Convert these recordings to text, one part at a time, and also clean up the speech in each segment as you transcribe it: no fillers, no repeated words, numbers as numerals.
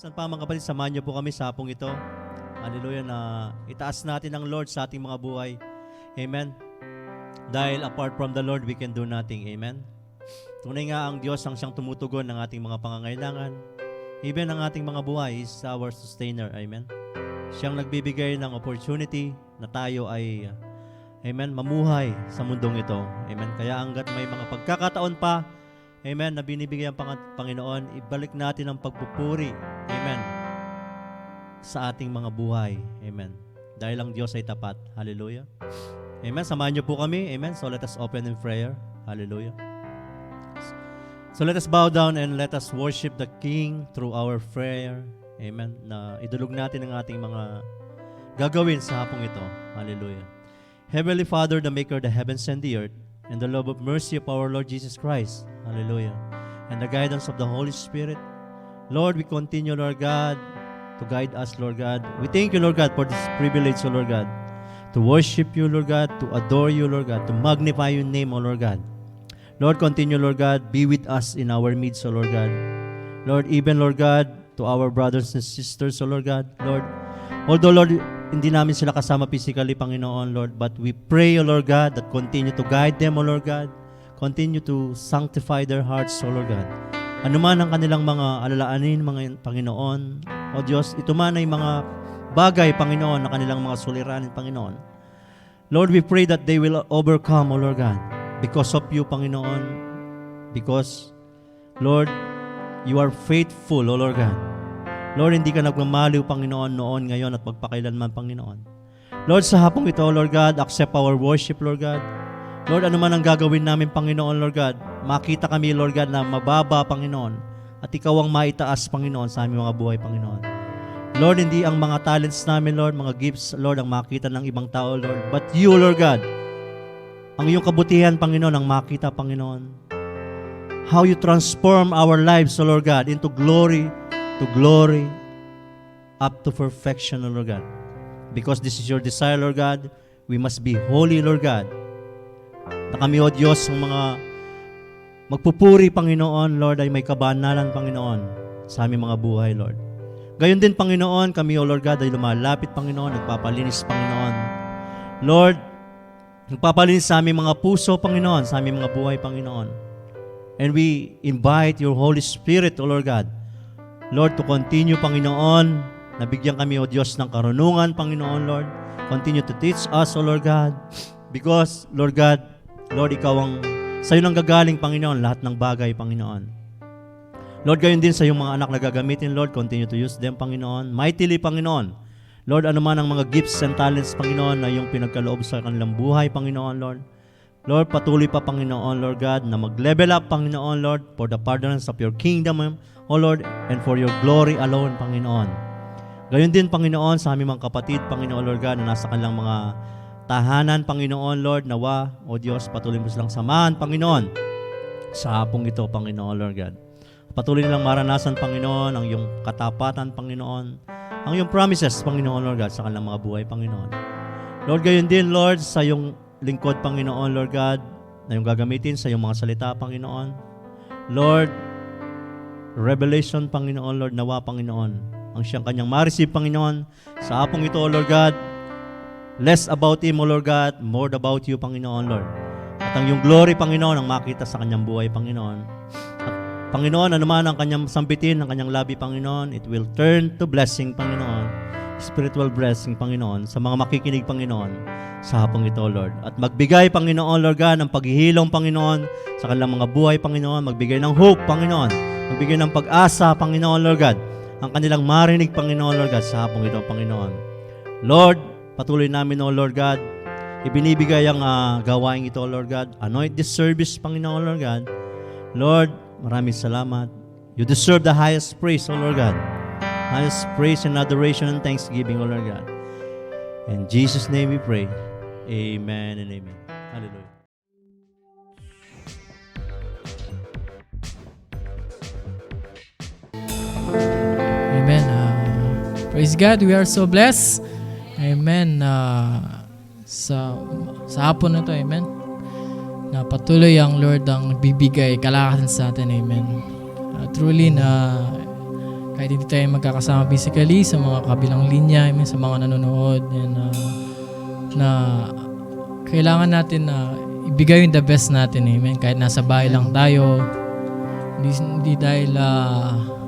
Saan pa mga kapatid, samahan niyo po kami sa hapong ito. Hallelujah, na itaas natin ang Lord sa ating mga buhay. Amen. Dahil apart from the Lord, we can do nothing. Amen. Tunay nga ang Diyos ang siyang tumutugon ng ating mga pangangailangan. Even ang ating mga buhay is our sustainer. Amen. Siyang nagbibigay ng opportunity na tayo ay, amen, mamuhay sa mundong ito. Amen. Kaya hanggat may mga pagkakataon pa, amen, na binibigay ang Panginoon, ibalik natin ang pagpupuri, amen, sa ating mga buhay. Amen. Dahil ang Diyos ay tapat. Hallelujah. Amen. Samahan niyo po kami. Amen. So let us open in prayer. Hallelujah. So let us bow down and let us worship the King through our prayer. Amen. Na idulog natin ang ating mga gagawin sa hapong ito. Hallelujah. Heavenly Father, the maker of the heavens and the earth, and the love of mercy of our Lord Jesus Christ. Hallelujah. And the guidance of the Holy Spirit. Lord, we continue, Lord God, to guide us, Lord God. We thank you, Lord God, for this privilege, O Lord God, to worship you, Lord God, to adore you, Lord God, to magnify your name, O Lord God. Lord, continue, Lord God, be with us in our midst, O Lord God. Lord, even, Lord God, to our brothers and sisters, O Lord God. Lord, although, Lord, hindi namin sila kasama physically, Panginoon, Lord, but we pray, O Lord God, that continue to guide them, O Lord God. Continue to sanctify their hearts, O Lord God. Ano man ang kanilang mga alalaanin, mga Panginoon, O Diyos, ito man ay mga bagay, Panginoon, na kanilang mga suliranin, Panginoon. Lord, we pray that they will overcome, O Lord God, because of you, Panginoon, because, Lord, you are faithful, O Lord God. Lord, hindi ka nagmamaliw, Panginoon, noon, ngayon, at magpakailanman, Panginoon. Lord, sa hapong ito, Lord God, accept our worship, Lord God. Lord, ano man ang gagawin namin, Panginoon, Lord God, makita kami, Lord God, na mababa, Panginoon, at ikaw ang maitaas, Panginoon, sa aming mga buhay, Panginoon. Lord, hindi ang mga talents namin, Lord, mga gifts, Lord, ang makita ng ibang tao, Lord, but you, Lord God, ang iyong kabutihan, Panginoon, ang makita, Panginoon. How you transform our lives, O Lord God, into glory to glory, up to perfection, O Lord God. Because this is your desire, Lord God, we must be holy, Lord God. Na kami, O Diyos, ang mga magpupuri, Panginoon, Lord, ay may kabanalan, Panginoon, sa aming mga buhay, Lord. Gayon din, Panginoon, kami, O Lord God, ay lumalapit, Panginoon, nagpapalinis, Panginoon. Lord, nagpapalinis sa aming mga puso, Panginoon, sa aming mga buhay, Panginoon. And we invite your Holy Spirit, O Lord God, Lord, to continue, Panginoon, nabigyan kami, O Diyos, ng karunungan, Panginoon, Lord. Continue to teach us, O Lord God, because, Lord God, Lord, ikaw ang, sa'yo nang gagaling, Panginoon, lahat ng bagay, Panginoon. Lord, gayon din sa iyong mga anak na gagamitin, Lord, continue to use them, Panginoon. Mightily, Panginoon. Lord, ano man ang mga gifts and talents, Panginoon, na iyong pinagkaloob sa kanilang buhay, Panginoon, Lord. Lord, patuloy pa, Panginoon, Lord God, na mag-level up, Panginoon, Lord, for the pardons of your kingdom, O Lord, and for your glory alone, Panginoon. Gayon din, Panginoon, sa aming mga kapatid, Panginoon, Lord God, na nasa kanilang mga tahanan, Panginoon, Lord, nawa, O Diyos, patuloy mo silang samahan, Panginoon, sa hapong ito, Panginoon, Lord God. Patuloy nilang maranasan, Panginoon, ang iyong katapatan, Panginoon, ang iyong promises, Panginoon, Lord God, sa kanilang mga buhay, Panginoon. Lord, gayon din, Lord, sa iyong lingkod, Panginoon, Lord God, na iyong gagamitin sa iyong mga salita, Panginoon. Lord, revelation, Panginoon, Lord, nawa, Panginoon, ang siyang kanyang ma-receive, Panginoon, sa hapong ito, Lord God, less about Him, O Lord God, more about You, Panginoon, Lord. At ang iyong glory, Panginoon, ang makita sa kanyang buhay, Panginoon. At Panginoon, ano man ang kanyang sambitin, ang kanyang labi, Panginoon, it will turn to blessing, Panginoon, spiritual blessing, Panginoon, sa mga makikinig, Panginoon, sa hapong ito, Lord. At magbigay, Panginoon, Lord God, ng paghihilom, Panginoon, sa kanilang mga buhay, Panginoon, magbigay ng hope, Panginoon, magbigay ng pag-asa, Panginoon, Lord God, ang kanilang marinig, Panginoon, Lord God, sa hapong ito, Panginoon. Lord, patuloy namin, O Lord God, ibinibigay ang gawain ito, Lord God. Anoint this service, Panginoon, Lord God. Lord, maraming salamat. You deserve the highest praise, O Lord God. Highest praise and adoration and thanksgiving, O Lord God. In Jesus' name we pray. Amen and amen. Hallelujah. Amen. Praise God. We are so blessed. Amen. Sa hapon na to, amen. Na patuloy ang Lord ang bibigay kalakasan sa atin, amen. Truly na kahit hindi tayo magkakasama physically, sa mga kabilang linya, amen, sa mga nanonood, and, na kailangan natin na ibigay yung the best natin, amen, kahit nasa bahay lang tayo, hindi dahil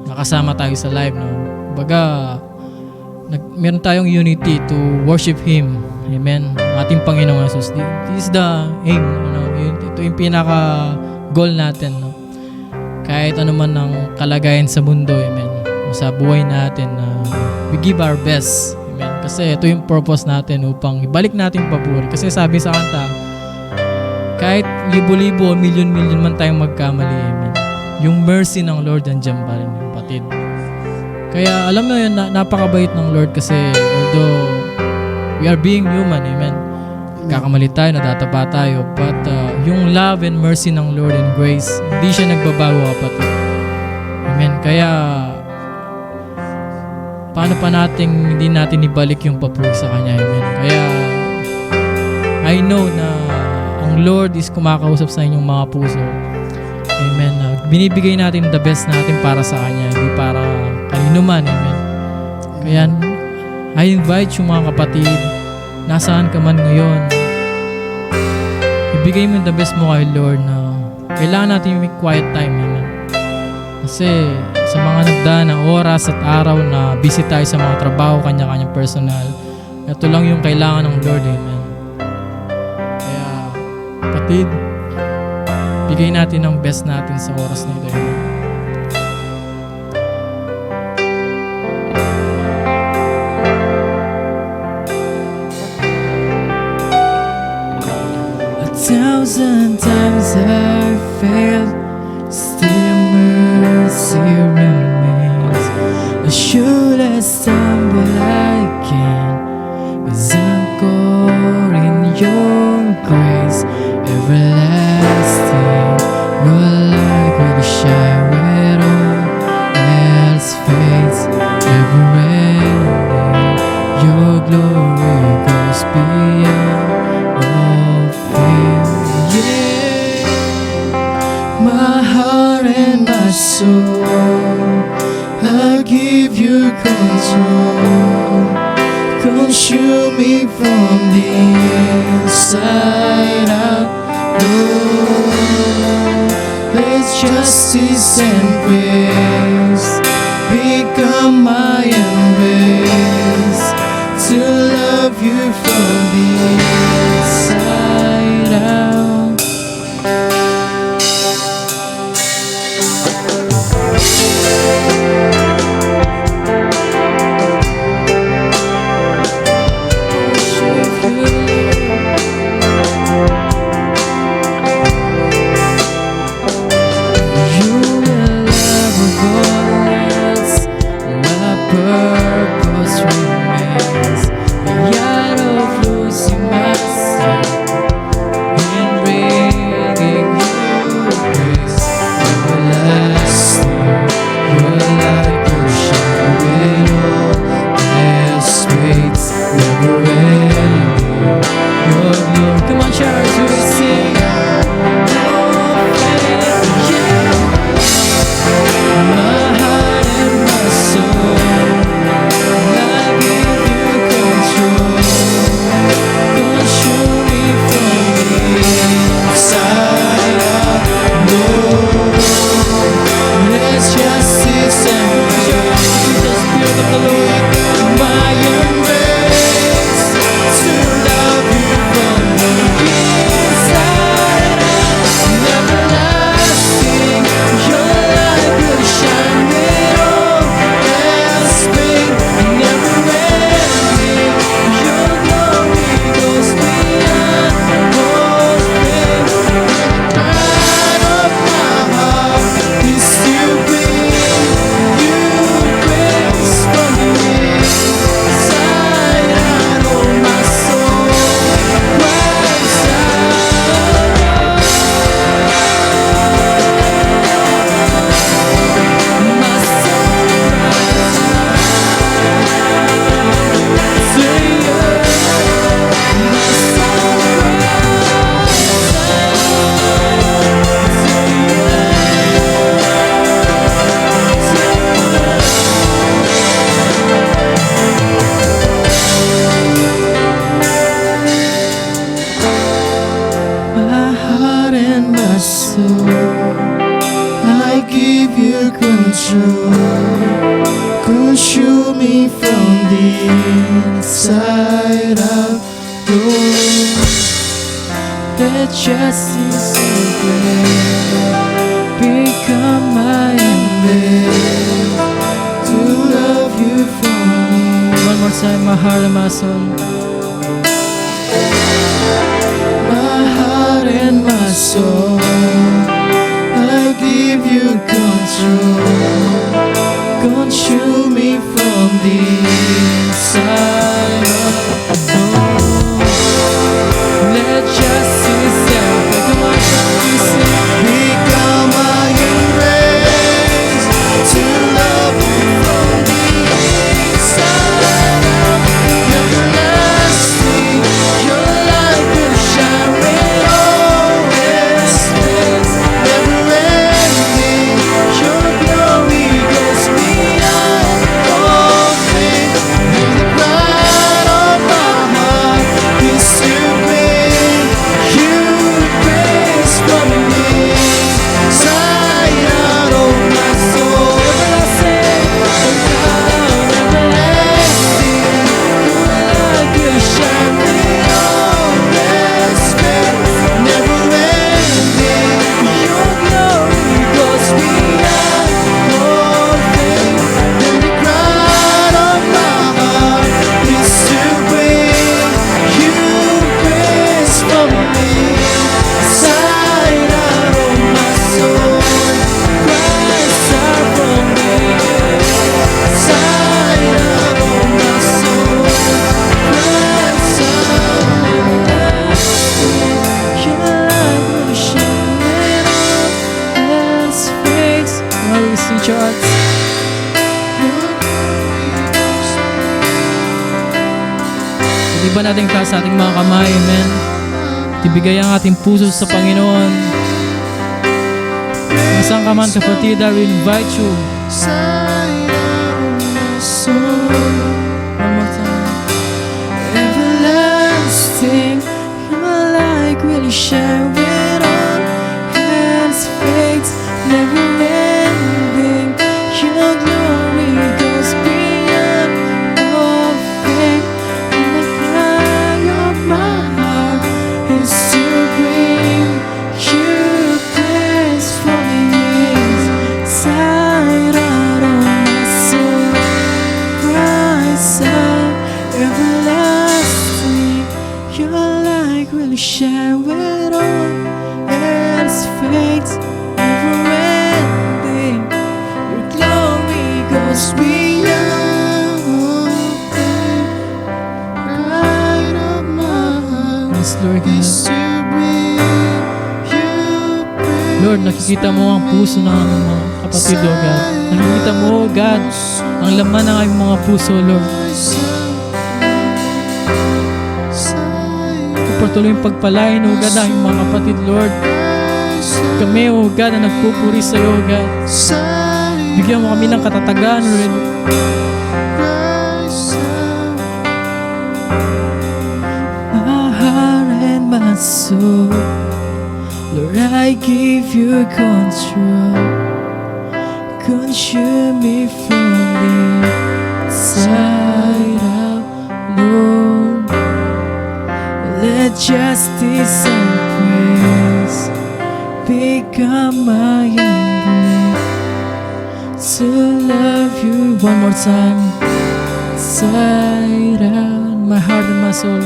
nakasama tayo sa live, no? Baga, meron tayong unity to worship Him, amen, ating Panginoong Jesus. This is the aim, ito yung pinaka goal natin, no? Kahit ano man ang kalagayan sa mundo, amen, sa buhay natin, we give our best, amen, kasi ito yung purpose natin upang ibalik natin yung papuri. Kasi sabi sa kanta, kahit libo-libo, milyon-milyon man tayong magkamali, amen, yung mercy ng Lord nandiyan pa rin, kapatid. Kaya alam mo yun, napakabait ng Lord kasi although we are being human, amen, kakamali tayo, natatapa tayo, but yung love and mercy ng Lord and grace, hindi siya nagbabago, kapatid. Amen. Kaya paano pa hindi natin ibalik yung papuri sa Kanya, amen. Kaya I know na ang Lord is kumakausap sa inyong mga puso, amen. Binibigay natin the best natin para sa Kanya, hindi para kanino man, amen. Kaya I invite yung mga kapatid, nasaan ka man ngayon, ibigay mo yung the best mo kay Lord, na kailangan natin yung quiet time, amen. Kasi sa mga nagdaan na oras at araw na busy tayo sa mga trabaho, kanya-kanyang personal, ito lang yung kailangan ng Lord, amen. Kaya kapatid, bigay natin ang best natin sa oras na ito, amen. 1,000 times I failed, still mercy remains. I should have stumbled again, 'cause I'm caught in your grace, everlasting. Your light will shine when all else fades, never ending. Your glory goes beyond all fear. Yeah, my heart and my soul, I give you control. Consume me from the inside out. Lord, let justice and grace become my embrace, to love you from the inside out. Never ending, control. Consume me from the inside out, Lord. Let justice and grace become my embrace, to love you from me. One more time, my heart and my soul. My heart and my soul, I give you control. Consume me from the inside out. Let justice and become my embrace, to love you from the inside out. Everlasting, your light will shine with always space. Never ending, your glory goes beyond all things. And the pride of my heart is to bring you praise from me. Side out of my soul, everlasting, everlasting, your light will shine with always space. Never ending, your glory goes beyond all things. And the cry of my heart is to bring you praise from me. Side out of my soul, cries out from me. Side out of my soul, cries out. Your light will shine on this face. Why we sing charts? Hindi ba natin taas sa ating mga kamay, amen? Ibigay ang ating puso sa Panginoon. Nasaan ka man, kapatid, I will invite you. Side out of my soul, One more time. everlasting, your light will shine with all hands fades, never ending. Your glory goes beyond all things. And the cry of my heart is to bring you praise from the inside out of my soul. Rise up, everlasting, your light will shine with all else fades, never ending. Your glory goes beyond all things. Pride of my heart Yes, Lord God. is to bring you praise. Lord, nakikita mo ang puso ng aming mga kapatid, Lord God. Nakikita mo, oh God, ang laman ng aming mga puso, Lord. Patuloy yung pagpalain, oh God, ang aming mga kapatid, Lord. Kami, oh God, na nagpupuri sa iyo, oh God. Bigyan mo kami ng katatagan, Lord. My heart and my soul, Lord, I give you control. Consume me from the inside out, Lord. Let justice and praise become my embrace, to love you One more time. inside out. My heart and my soul.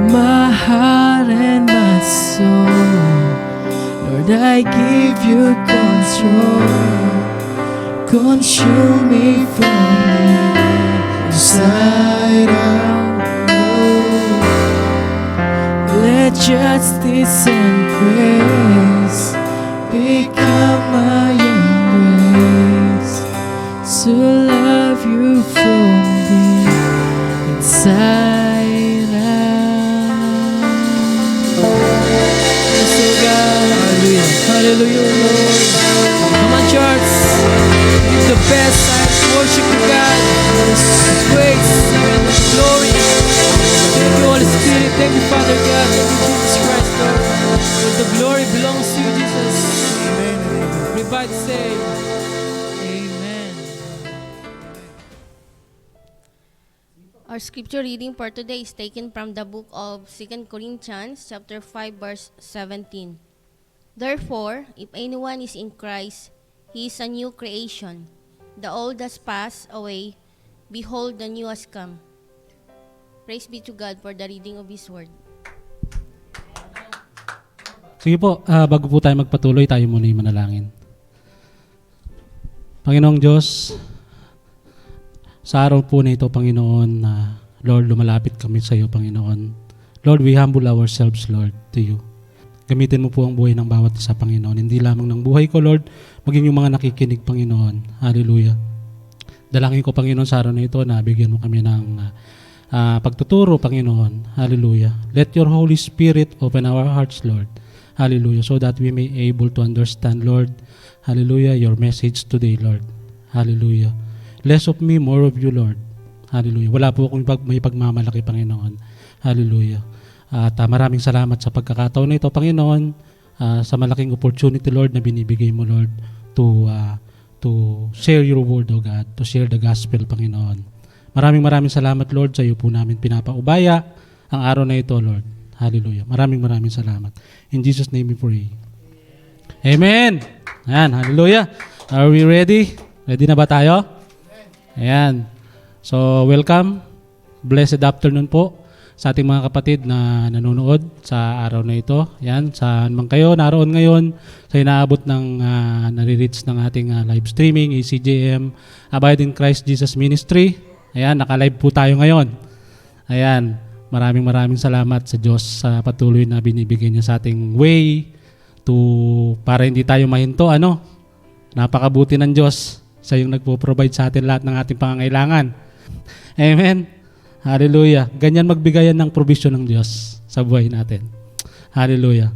My heart and my soul, Lord, I give you control. Consume me from the inside out, Lord. Let justice and grace become my embrace, to love you from the inside out. Yes, oh God. Hallelujah. Hallelujah, Lord. Come on, church. Give the best time to worship you, God. Praise and glory. Thank you, Holy Spirit. Thank you, Father God. Thank you, Jesus Christ, Lord. Lord, the glory belongs to you, Jesus. Everybody say, Our scripture reading for today is taken from the book of 2 Corinthians chapter 5 verse 17. Therefore, if anyone is in Christ, he is a new creation. The old has passed away, behold, the new has come. Praise be to God for the reading of His word. Sige po, bago po tayo magpatuloy, tayo muna yung manalangin. Panginoong Diyos, sa araw po na ito, Panginoon, Lord, lumalapit kami sa iyo, Panginoon. Lord, we humble ourselves, Lord, to you. Gamitin mo po ang buhay ng bawat isa, Panginoon. Hindi lamang ng buhay ko, Lord, maging yung mga nakikinig, Panginoon. Hallelujah. Dalangin ko, Panginoon, sa araw na ito na bigyan mo kami ng pagtuturo, Panginoon. Hallelujah. Let your Holy Spirit open our hearts, Lord. Hallelujah. So that we may able to understand, Lord, hallelujah, your message today, Lord. Hallelujah. Less of me, more of you, Lord. Hallelujah. Wala po akong may pagmamalaki, Panginoon. Hallelujah. At maraming salamat sa pagkakataon na ito, Panginoon, sa malaking opportunity, Lord, na binibigay mo, Lord, to share your word, O God, to share the gospel, Panginoon. Maraming salamat, Lord, sa iyo po namin pinapaubaya ang araw na ito, Lord. Hallelujah. Maraming salamat. In Jesus' name we pray. Amen. Ayan, hallelujah. Are we ready? Ready na ba tayo? Ayan. So, welcome. Blessed afternoon po sa ating mga kapatid na nanonood sa araw na ito. Ayan, saan man kayo naroon ngayon sa inaabot ng nare-reach ng ating live streaming, ACJM, Abide in Christ Jesus Ministry. Ayan, naka-live po tayo ngayon. Ayan, maraming salamat sa Diyos sa patuloy na binibigay niya sa ating way para hindi tayo mahinto. Napakabuti ng Diyos. Siya yung nagpo-provide sa atin lahat ng ating pangangailangan. Amen. Hallelujah. Ganyan magbigayan ng provision ng Diyos sa buhay natin. Hallelujah.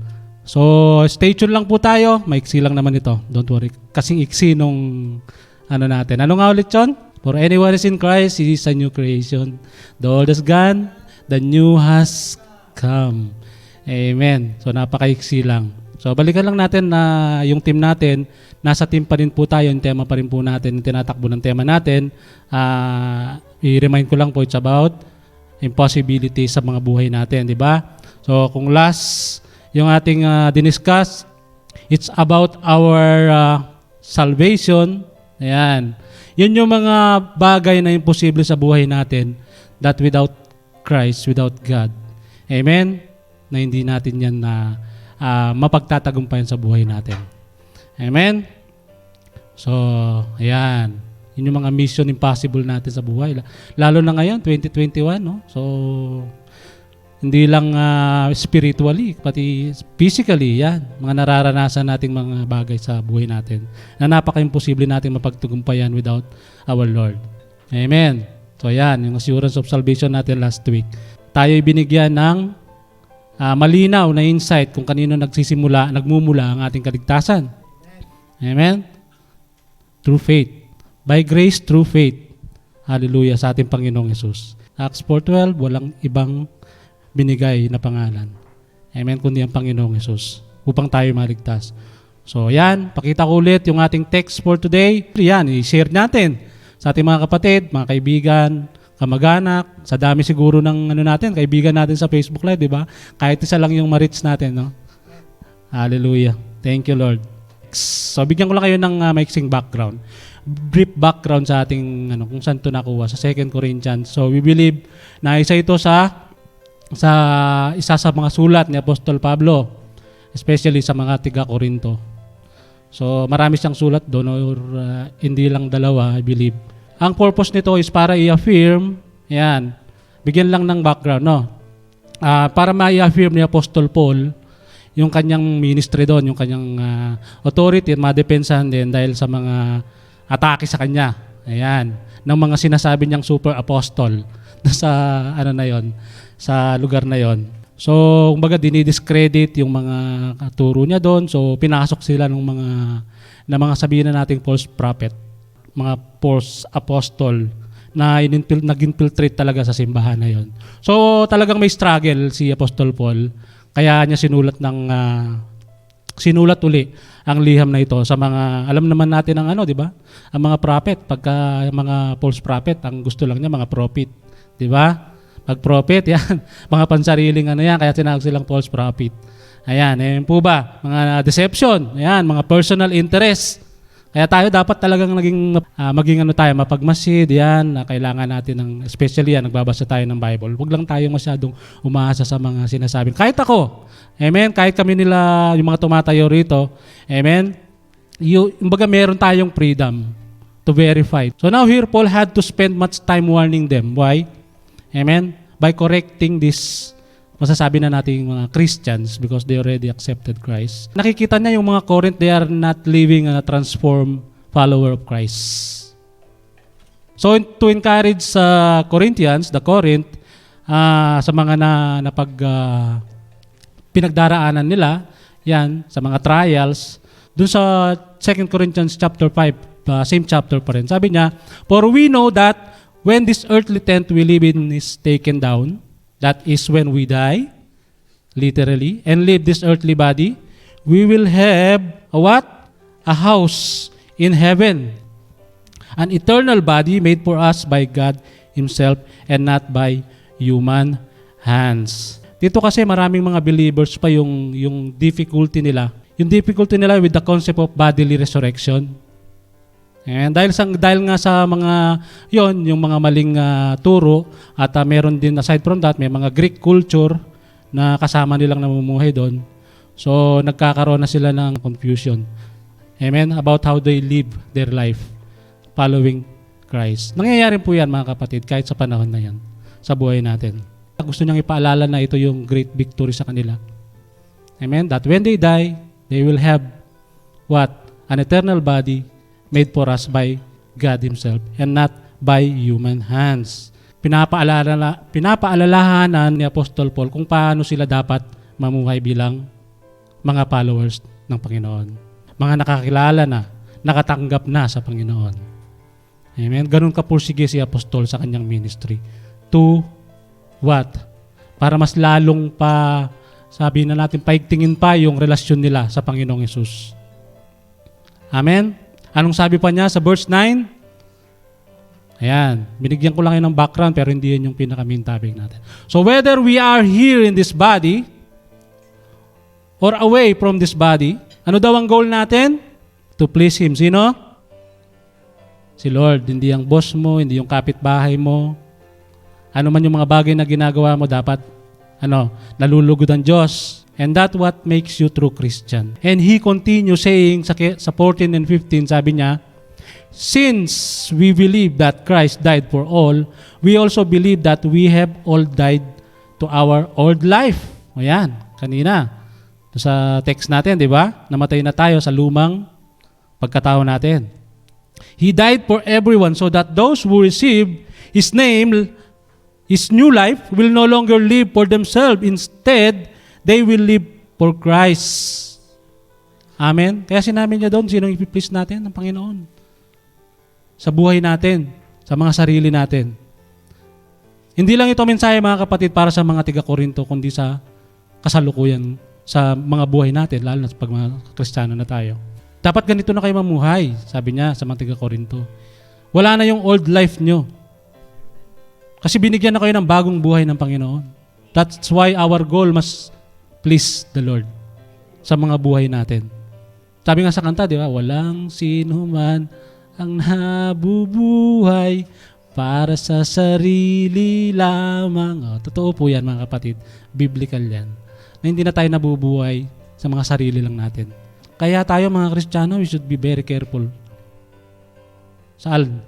So, stay tuned lang po tayo. Maiksi lang naman ito. Don't worry. Kasing iksi nung natin. Ano nga ulit yun? For anyone is in Christ, he is a new creation. The old is gone, the new has come. Amen. So, napakaiksi lang. So, balikan lang natin na yung team natin, nasa team pa rin po tayo, yung tema pa rin po natin, yung tinatakbo ng tema natin. I-remind ko lang po, it's about impossibility sa mga buhay natin, di ba? So, kung last yung ating diniscuss, it's about our salvation. Ayan. Yun yung mga bagay na imposible sa buhay natin that without Christ, without God. Amen? Na hindi natin yan na mapagtatagumpayan sa buhay natin. Amen? So, ayan. Yun yung mga mission impossible natin sa buhay. Lalo na ngayon, 2021, no? So, hindi lang spiritually, pati physically, yan. Mga nararanasan nating mga bagay sa buhay natin na napaka-imposible natin mapagtagumpayan without our Lord. Amen? So, ayan. Yung assurance of salvation natin last week. Tayo binigyan ng malinaw na insight kung kanino nagmumula ang ating kaligtasan. Amen? Through faith. By grace, through faith. Hallelujah sa ating Panginoong Yesus. Acts 4:12, walang ibang binigay na pangalan. Amen, kundi ang Panginoong Yesus upang tayo maligtas. So, yan. Pakita ko ulit yung ating text for today. Yan, i-share natin sa ating mga kapatid, mga kaibigan, kamag-anak, sa dami siguro ng kaibigan natin sa Facebook Live, di ba? Kahit isa lang yung ma-reach natin, no? Hallelujah. Thank you, Lord. So, bigyan ko lang kayo ng maiksing background. Brief background sa ating, kung saan ito nakuha, sa 2 Corinthians. So, we believe na isa ito sa isa sa mga sulat ni Apostol Pablo, especially sa mga tiga-Korinto. So, marami siyang sulat doon, or hindi lang dalawa, I believe. Ang purpose nito is para i-affirm, yan, bigyan lang ng background, no? Para ma-i-affirm ni Apostol Paul yung kanyang ministry doon, yung kanyang authority, madepensahan din dahil sa mga atake sa kanya. Ayan, ng mga sinasabi niyang super apostol sa sa lugar na yon. So, kumbaga dinidiscredit yung mga turo niya doon. So, pinasok sila ng mga sabihin na nating false prophet, mga false apostle na nag-infiltrate talaga sa simbahan na yon. So, talagang may struggle si Apostol Paul. Kaya niya sinulat uli ang liham na ito sa mga, alam naman natin ang di ba? Ang mga prophet, pagka mga false prophet, ang gusto lang niya mga prophet. Di ba? Pag-prophet, yan. Mga pansariling ano yan, kaya tinawag silang false prophet. Ayan, ayan po ba? Mga deception, ayan, mga personal interest. Kaya tayo dapat talagang maging ano tayo, mapagmasid, yan, na kailangan natin ng, especially yan, nagbabasa tayo ng Bible. Huwag lang tayo masyadong umaasa sa mga sinasabing. Kahit ako, amen, kahit kami nila, yung mga tumatayo rito, amen, kumbaga meron tayong freedom to verify. So now here, Paul had to spend much time warning them. Why? Amen? By correcting this, masasabi na natin mga Christians because they already accepted Christ. Nakikita niya yung mga Corinth, they are not living a transformed follower of Christ. So to encourage sa Corinthians, the Corinth, sa mga pinagdaraanan nila, yan, sa mga trials, dun sa 2 Corinthians chapter 5, same chapter pa rin, sabi niya, for we know that when this earthly tent we live in is taken down, that is when we die, literally, and leave this earthly body, we will have a what? A house in heaven. An eternal body made for us by God Himself and not by human hands. Dito kasi maraming mga believers pa yung difficulty nila. Yung difficulty nila with the concept of bodily resurrection. And dahil nga sa mga yung mga maling turo at meron din aside from that may mga Greek culture na kasama nilang namumuhay doon. So nagkakaroon na sila ng confusion. Amen, about how they live their life following Christ. Nangyayari po 'yan mga kapatid kahit sa panahon na 'yan sa buhay natin. Gusto niyang ipaalala na ito yung great victory sa kanila. Amen, that when they die, they will have what? An eternal body made for us by God Himself and not by human hands. Pinapaalalahanan ni Apostol Paul kung paano sila dapat mamuhay bilang mga followers ng Panginoon. Mga nakakilala na, nakatanggap na sa Panginoon. Amen? Ganun kapursige si Apostol sa kanyang ministry. To what? Para mas lalong pa, sabi na natin, paigtingin pa yung relasyon nila sa Panginoong Yesus. Amen? Anong sabi pa niya sa verse 9? Ayan, binigyan ko lang yun ng background pero hindi yun yung pinaka-main topic natin. So whether we are here in this body or away from this body, ano daw ang goal natin? To please Him. Sino? Si Lord. Hindi yung boss mo, hindi yung kapitbahay mo. Ano man yung mga bagay na ginagawa mo, dapat nalulugod ang Diyos. And that's what makes you true Christian. And he continues saying sa 14 and 15, sabi niya, since we believe that Christ died for all, we also believe that we have all died to our old life. O yan, kanina. Sa text natin, di ba? Namatay na tayo sa lumang pagkatao natin. He died for everyone so that those who receive His name, His new life, will no longer live for themselves. Instead, they will live for Christ. Amen? Kaya sinabi niya doon, sino ipiplease natin ng Panginoon? Sa buhay natin, sa mga sarili natin. Hindi lang ito mensahe mga kapatid para sa mga tiga-Korinto, kundi sa kasalukuyan, sa mga buhay natin, lalo na pag mga Kristiyano na tayo. Dapat ganito na kayo mamuhay, sabi niya sa mga tiga-Korinto. Wala na yung old life nyo. Kasi binigyan na kayo ng bagong buhay ng Panginoon. That's why our goal must please the Lord sa mga buhay natin. Sabi nga sa kanta, di ba? Walang sino man ang nabubuhay para sa sarili lamang. Totoo po yan mga kapatid. Biblical yan. Na hindi na tayo nabubuhay sa mga sarili lang natin. Kaya tayo mga Kristiyano, we should be very careful. Saan?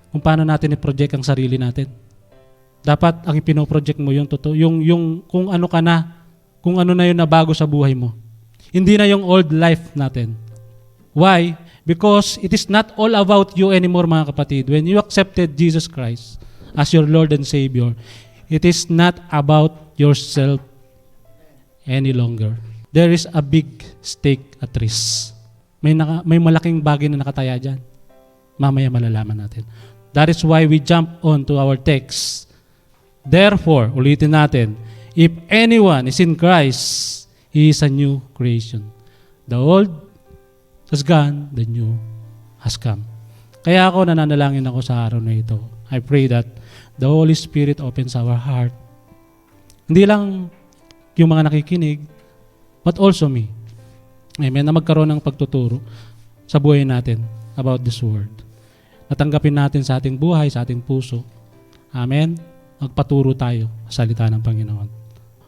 Kung paano natin i-project ang sarili natin. Dapat ang ipino-project mo yung totoo, yung kung ano ka na, kung ano na yun na bago sa buhay mo. Hindi na yung old life natin. Why? Because it is not all about you anymore mga kapatid. When you accepted Jesus Christ as your Lord and Savior, it is not about yourself any longer. There is a big stake at risk. May malaking bagay na nakataya dyan. Mamaya malalaman natin. That is why we jump on to our text. Therefore, ulitin natin, if anyone is in Christ, he is a new creation. The old has gone, the new has come. Kaya ako nananalangin ako sa araw na ito. I pray that The Holy Spirit opens our heart. Hindi lang yung mga nakikinig, but also me. Amen. Na magkaroon ng pagtuturo sa buhay natin about this word. Natanggapin natin sa ating buhay, sa ating puso. Amen. Magpaturo tayo sa salita ng Panginoon.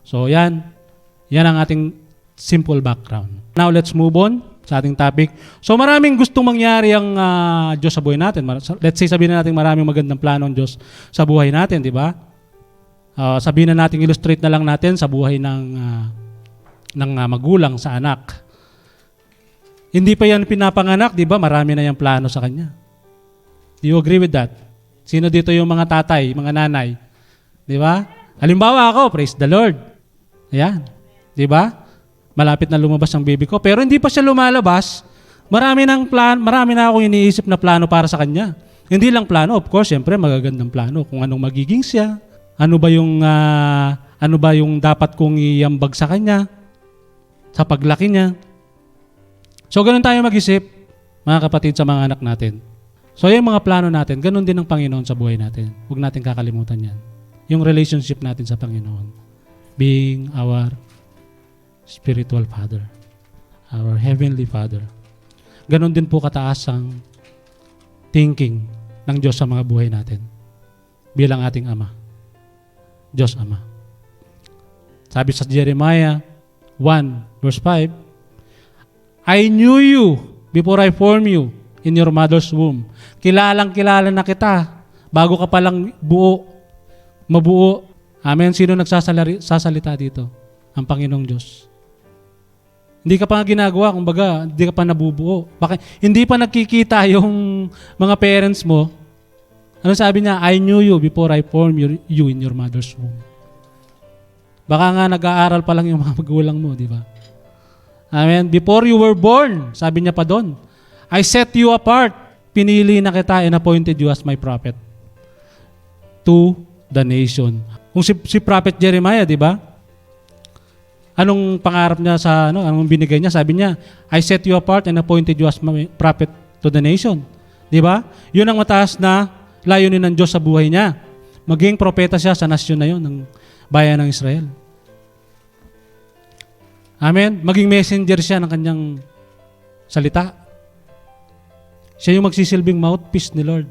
So yan ang ating simple background. Now let's move on sa ating topic. So maraming gustong mangyari ang Diyos sa buhay natin. Let's say sabihin na natin maraming magandang plano ng Diyos sa buhay natin, di ba? Sabihin na natin, illustrate na lang natin sa buhay ng magulang sa anak. Hindi pa yan pinapanganak, di ba? Marami na yung plano sa kanya. Do you agree with that? Sino dito yung mga tatay, mga nanay? Di ba? Halimbawa ako, praise the Lord. Ayan. Di ba? Malapit na lumabas ang baby ko. Pero hindi pa siya lumalabas. Marami na akong iniisip na plano para sa kanya. Hindi lang plano, of course, siyempre magagandang plano. Kung anong magiging siya. Ano ba yung dapat kong iambag sa kanya? Sa paglaki niya. So, ganun tayo mag-isip, mga kapatid, sa mga anak natin. So, yung mga plano natin, ganun din ang Panginoon sa buhay natin. Huwag natin kakalimutan yan. Yung relationship natin sa Panginoon. Being our spiritual Father. Our Heavenly Father. Ganun din po kataas ang thinking ng Diyos sa mga buhay natin. Bilang ating Ama. Diyos Ama. Sabi sa Jeremiah 1 verse 5, I knew you before I formed you in your mother's womb. Kilala na kita bago ka palang mabuo. Amen. Sino nagsasalita dito? Ang Panginoong Diyos. Hindi ka pa ginagawa, kumbaga, hindi ka pa nabubuo. Hindi pa nagkikita yung mga parents mo. Ano sabi niya? I knew you before I formed you in your mother's womb. Baka nga nag-aaral pa lang yung mga magulang mo, di ba? Amen. Before you were born, sabi niya pa doon, I set you apart. Pinili na kita and appointed you as my prophet to the nation. Kung si Prophet Jeremiah, di ba? Anong pangarap niya anong binigay niya? Sabi niya, I set you apart and appointed you as my prophet to the nation. Di ba? Yun ang mataas na layunin ng Diyos sa buhay niya. Maging propeta siya sa nasyon na yun, ng bayan ng Israel. Amen? Maging messenger siya ng kanyang salita. Siya yung magsisilbing mouthpiece ni Lord.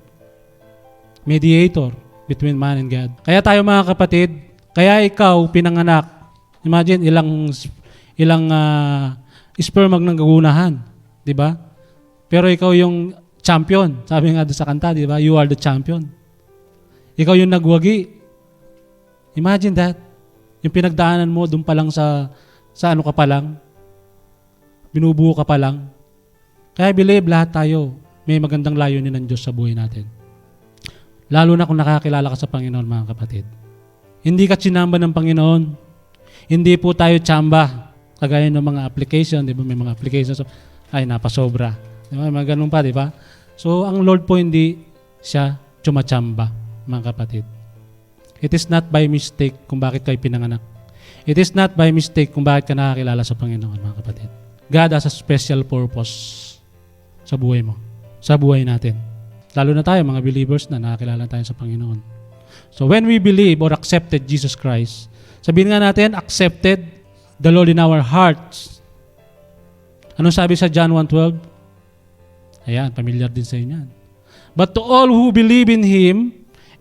Mediator between man and God. Kaya tayo mga kapatid, kaya ikaw pinanganak, imagine ilang sperm ang nanggugunahan, di ba? Pero ikaw yung champion. Sabi nga doon sa kanta, di ba? You are the champion. Ikaw yung nagwagi. Imagine that. Yung pinagdaanan mo doon pa lang sa ano ka pa lang. Binubuo ka pa lang. Kaya believe lahat tayo may magandang layunin ng Diyos sa buhay natin. Lalo na kung nakakilala ka sa Panginoon, mga kapatid. Hindi ka tsinamba ng Panginoon. Hindi po tayo tsamba. Kagaya ng mga application, di ba? May mga applications, napasobra. Di ba? Mga ganun pa, di ba? So, ang Lord po hindi siya tsumatsamba, mga kapatid. It is not by mistake kung bakit kayo pinanganak. It is not by mistake kung bakit ka nakakilala sa Panginoon, mga kapatid. God has a special purpose sa buhay mo, sa buhay natin. Lalo na tayo, mga believers na nakakilala tayo sa Panginoon. So when we believe or accepted Jesus Christ, sabihin nga natin, accepted the Lord in our hearts. Anong sabi sa John 1:12? Ayan, familiar din sa inyo yan. But to all who believe in Him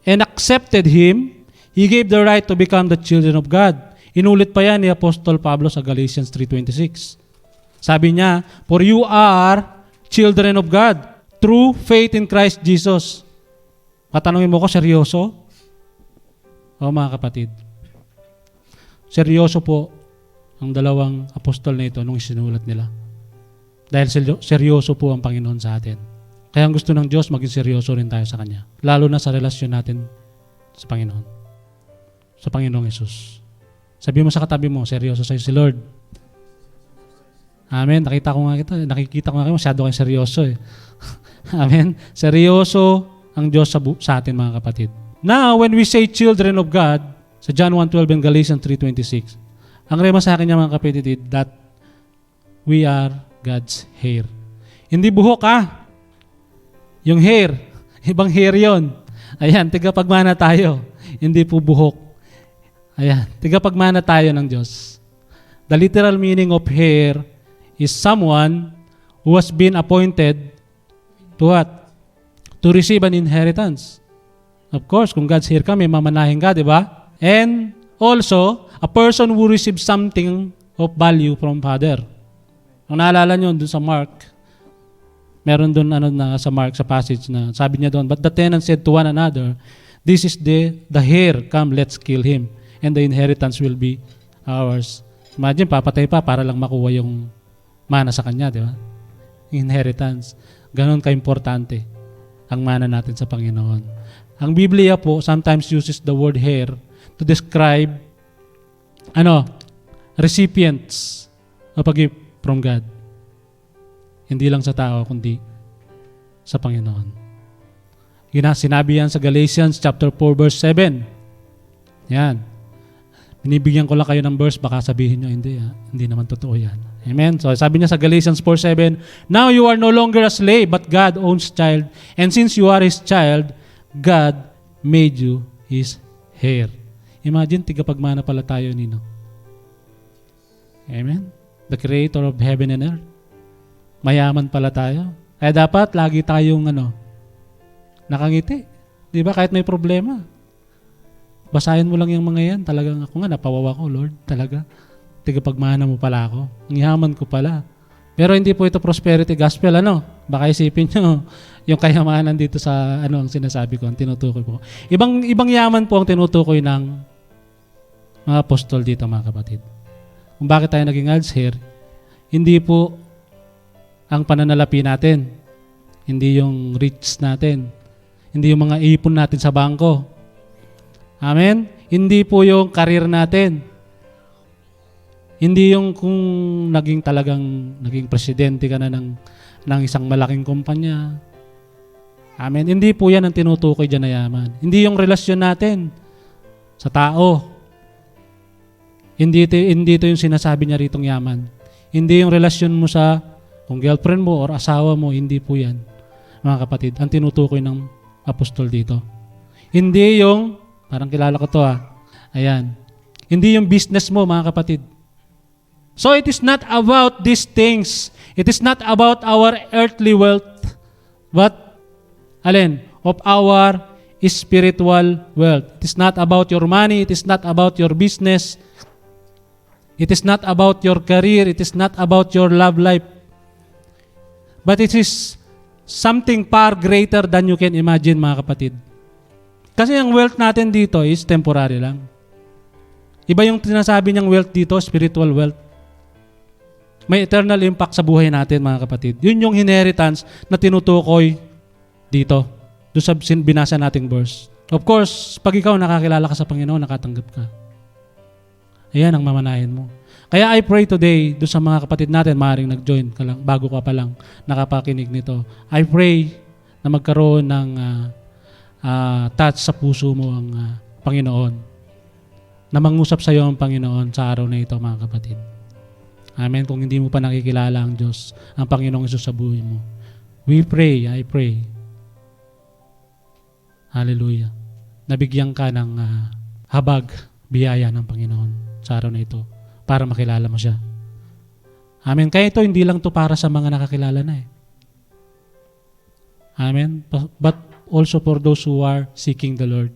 and accepted Him, He gave the right to become the children of God. Inulit pa yan ni Apostol Pablo sa Galatians 3:26. Sabi niya, for you are children of God through faith in Christ Jesus. Patanungin mo ko, seryoso? O mga kapatid, seryoso po ang dalawang apostol na ito nung isinulat nila. Dahil seryoso po ang Panginoon sa atin. Kaya ang gusto ng Diyos, maging seryoso rin tayo sa Kanya. Lalo na sa relasyon natin sa Panginoon. Sa Panginoong Yesus. Sabi mo sa katabi mo, seryoso sa'yo si Lord. Amen. Nakikita ko nga kayo, masyado kayong seryoso eh. Amen. Seryoso ang Diyos sa atin, mga kapatid. Now, when we say children of God, sa John 1:12 and Galatians 3:26, ang rema sa akin niya, mga kapatid, that we are God's hair. Hindi buhok yung hair. Ibang hair yon. Ayan, tigapagmana tayo. Hindi po buhok. Ayan, tigapagmana tayo ng Diyos. The literal meaning of heir is someone who has been appointed to what? To receive an inheritance. Of course, kung God's heir ka, may mamanahin ka, di ba? And also, a person who receives something of value from Father. Kung naalala nyo, dun sa Mark, meron dun sa Mark, sa passage na sabi niya doon, but the tenants said to one another, this is the heir, come, let's kill him, and the inheritance will be ours. Imagine, papatay pa para lang makuha yung mana sa kanya, di ba? Inheritance. Ganon ka-importante ang mana natin sa Panginoon. Ang Biblia po sometimes uses the word heir to describe recipients of a gift from God. Hindi lang sa tao, kundi sa Panginoon. Sinabi yan sa Galatians chapter 4 verse 7. Yan. Binibigyan ko lang kayo ng verse, baka sabihin nyo, hindi naman totoo yan. Amen? So sabi niya sa Galatians 4:7, now you are no longer a slave, but God owns child. And since you are His child, God made you His heir. Imagine, tigapagmana pala tayo nino. Amen? The Creator of heaven and earth. Mayaman pala tayo. Kaya dapat lagi tayong nakangiti. Di ba? Kahit may problema. Basahin mo lang yung mga yan. Talagang ako nga, napawawa ko, Lord. Talaga. Tigapagmana mo pala ako. Ang yaman ko pala. Pero hindi po ito prosperity gospel. Baka isipin nyo yung kayamanan dito sa ang sinasabi ko, ang tinutukoy po. Ibang yaman po ang tinutukoy ng mga apostol dito, mga kapatid. Kung bakit tayo naging God's heir, hindi po ang pananalapi natin. Hindi yung rich natin. Hindi yung mga ipon natin sa bangko. Amen? Hindi po yung career natin. Hindi yung kung naging presidente ka na ng isang malaking kumpanya. Amen? Hindi po yan ang tinutukoy dyan na yaman. Hindi yung relasyon natin sa tao. Hindi ito yung sinasabi niya ritong yaman. Hindi yung relasyon mo sa kung girlfriend mo or asawa mo, hindi po yan, mga kapatid, ang tinutukoy ng apostol dito. Hindi yung, parang kilala ko to ayan, hindi yung business mo, mga kapatid. So it is not about these things. It is not about our earthly wealth, but, of our spiritual wealth. It is not about your money. It is not about your business. It is not about your career. It is not about your love life. But it is something far greater than you can imagine, mga kapatid. Kasi ang wealth natin dito is temporary lang. Iba yung sinasabi niyang wealth dito, spiritual wealth. May eternal impact sa buhay natin, mga kapatid. Yun yung inheritance na tinutukoy dito. Doon sa binasa nating verse. Of course, pag ikaw nakakilala ka sa Panginoon, nakatanggap ka. Ayan ang mamanahin mo. Kaya I pray today, doon sa mga kapatid natin, maaaring nag-join ka lang, bago ka pa lang nakapakinig nito. I pray na magkaroon ng touch sa puso mo ang Panginoon. Na mangusap sa iyo ang Panginoon sa araw na ito, mga kapatid. Amen. Kung hindi mo pa nakikilala ang Diyos, ang Panginoong Isus sa buhay mo. We pray, I pray. Hallelujah. Nabigyan ka ng habag, biyaya ng Panginoon sa araw na ito para makilala mo siya. Amen. Kaya ito, hindi lang to para sa mga nakakilala na Amen. But also for those who are seeking the Lord.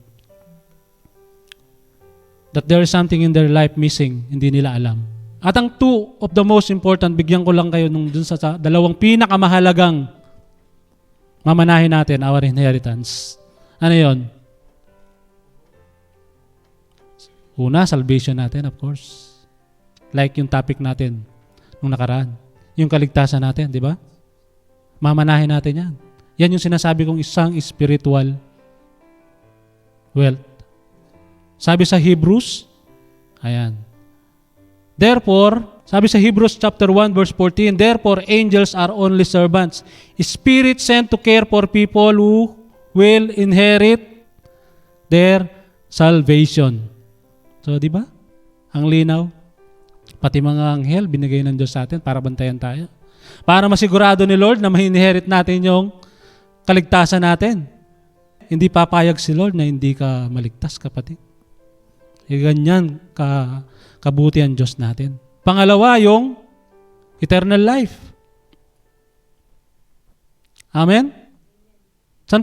That there is something in their life missing, hindi nila alam. At ang two of the most important, bigyan ko lang kayo dun sa dalawang pinakamahalagang mamanahin natin, our inheritance. Ano yun? Una, salvation natin, of course. Like yung topic natin nung nakaraan. Yung kaligtasan natin, di ba? Mamanahin natin yan. Yan yung sinasabi kong isang spiritual wealth. Sabi sa Hebrews, ayan. Therefore, sabi sa Hebrews chapter 1 verse 14, therefore angels are only servants, spirits sent to care for people who will inherit their salvation. So, di ba? Ang linaw. Pati mga anghel, binigay ng Diyos sa atin para bantayan tayo. Para masigurado ni Lord na ma-inherit natin yung kaligtasan natin. Hindi papayag si Lord na hindi ka maligtas, kapatid. Ganyan kabuti ang Diyos natin. Pangalawa, yung eternal life. Amen? Saan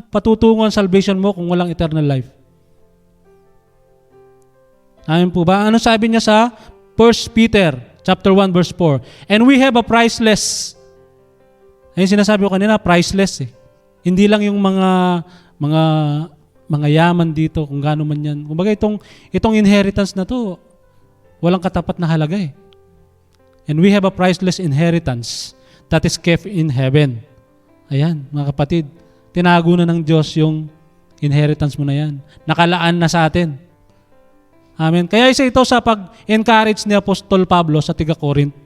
patutungo ang salvation mo kung walang eternal life? Amen po ba? Ano sabi niya sa 1 Peter chapter 1 verse 4? And we have a priceless. Ayun sinasabi ko kanina, priceless eh. Hindi lang yung mga yaman dito, kung gaano man yan. Kumbaga itong inheritance na to, walang katapat na halaga eh. And we have a priceless inheritance that is kept in heaven. Ayan, mga kapatid, tinago na ng Diyos yung inheritance mo na yan. Nakalaan na sa atin. Amen. Kaya isa ito sa pag-encourage ni Apostol Pablo sa Tiga-Corinth.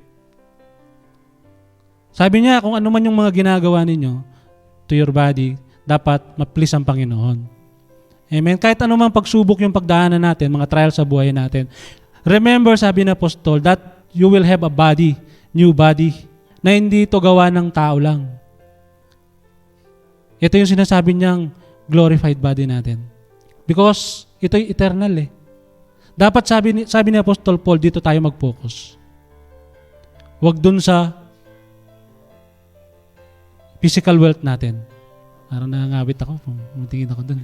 Sabi niya, kung ano man yung mga ginagawa ninyo to your body, dapat ma-please ang Panginoon. Amen. Kahit ano man pagsubok yung pagdaanan natin, mga trials sa buhay natin, remember, sabi ni Apostol, that you will have a body, new body, na hindi ito gawa ng tao lang. Ito yung sinasabi niyang glorified body natin. Because ito'y eternal eh. Dapat sabi ni Apostol Paul, dito tayo mag-focus. Huwag dun sa physical wealth natin. Parang nangangawit ako. Tingin ako dun.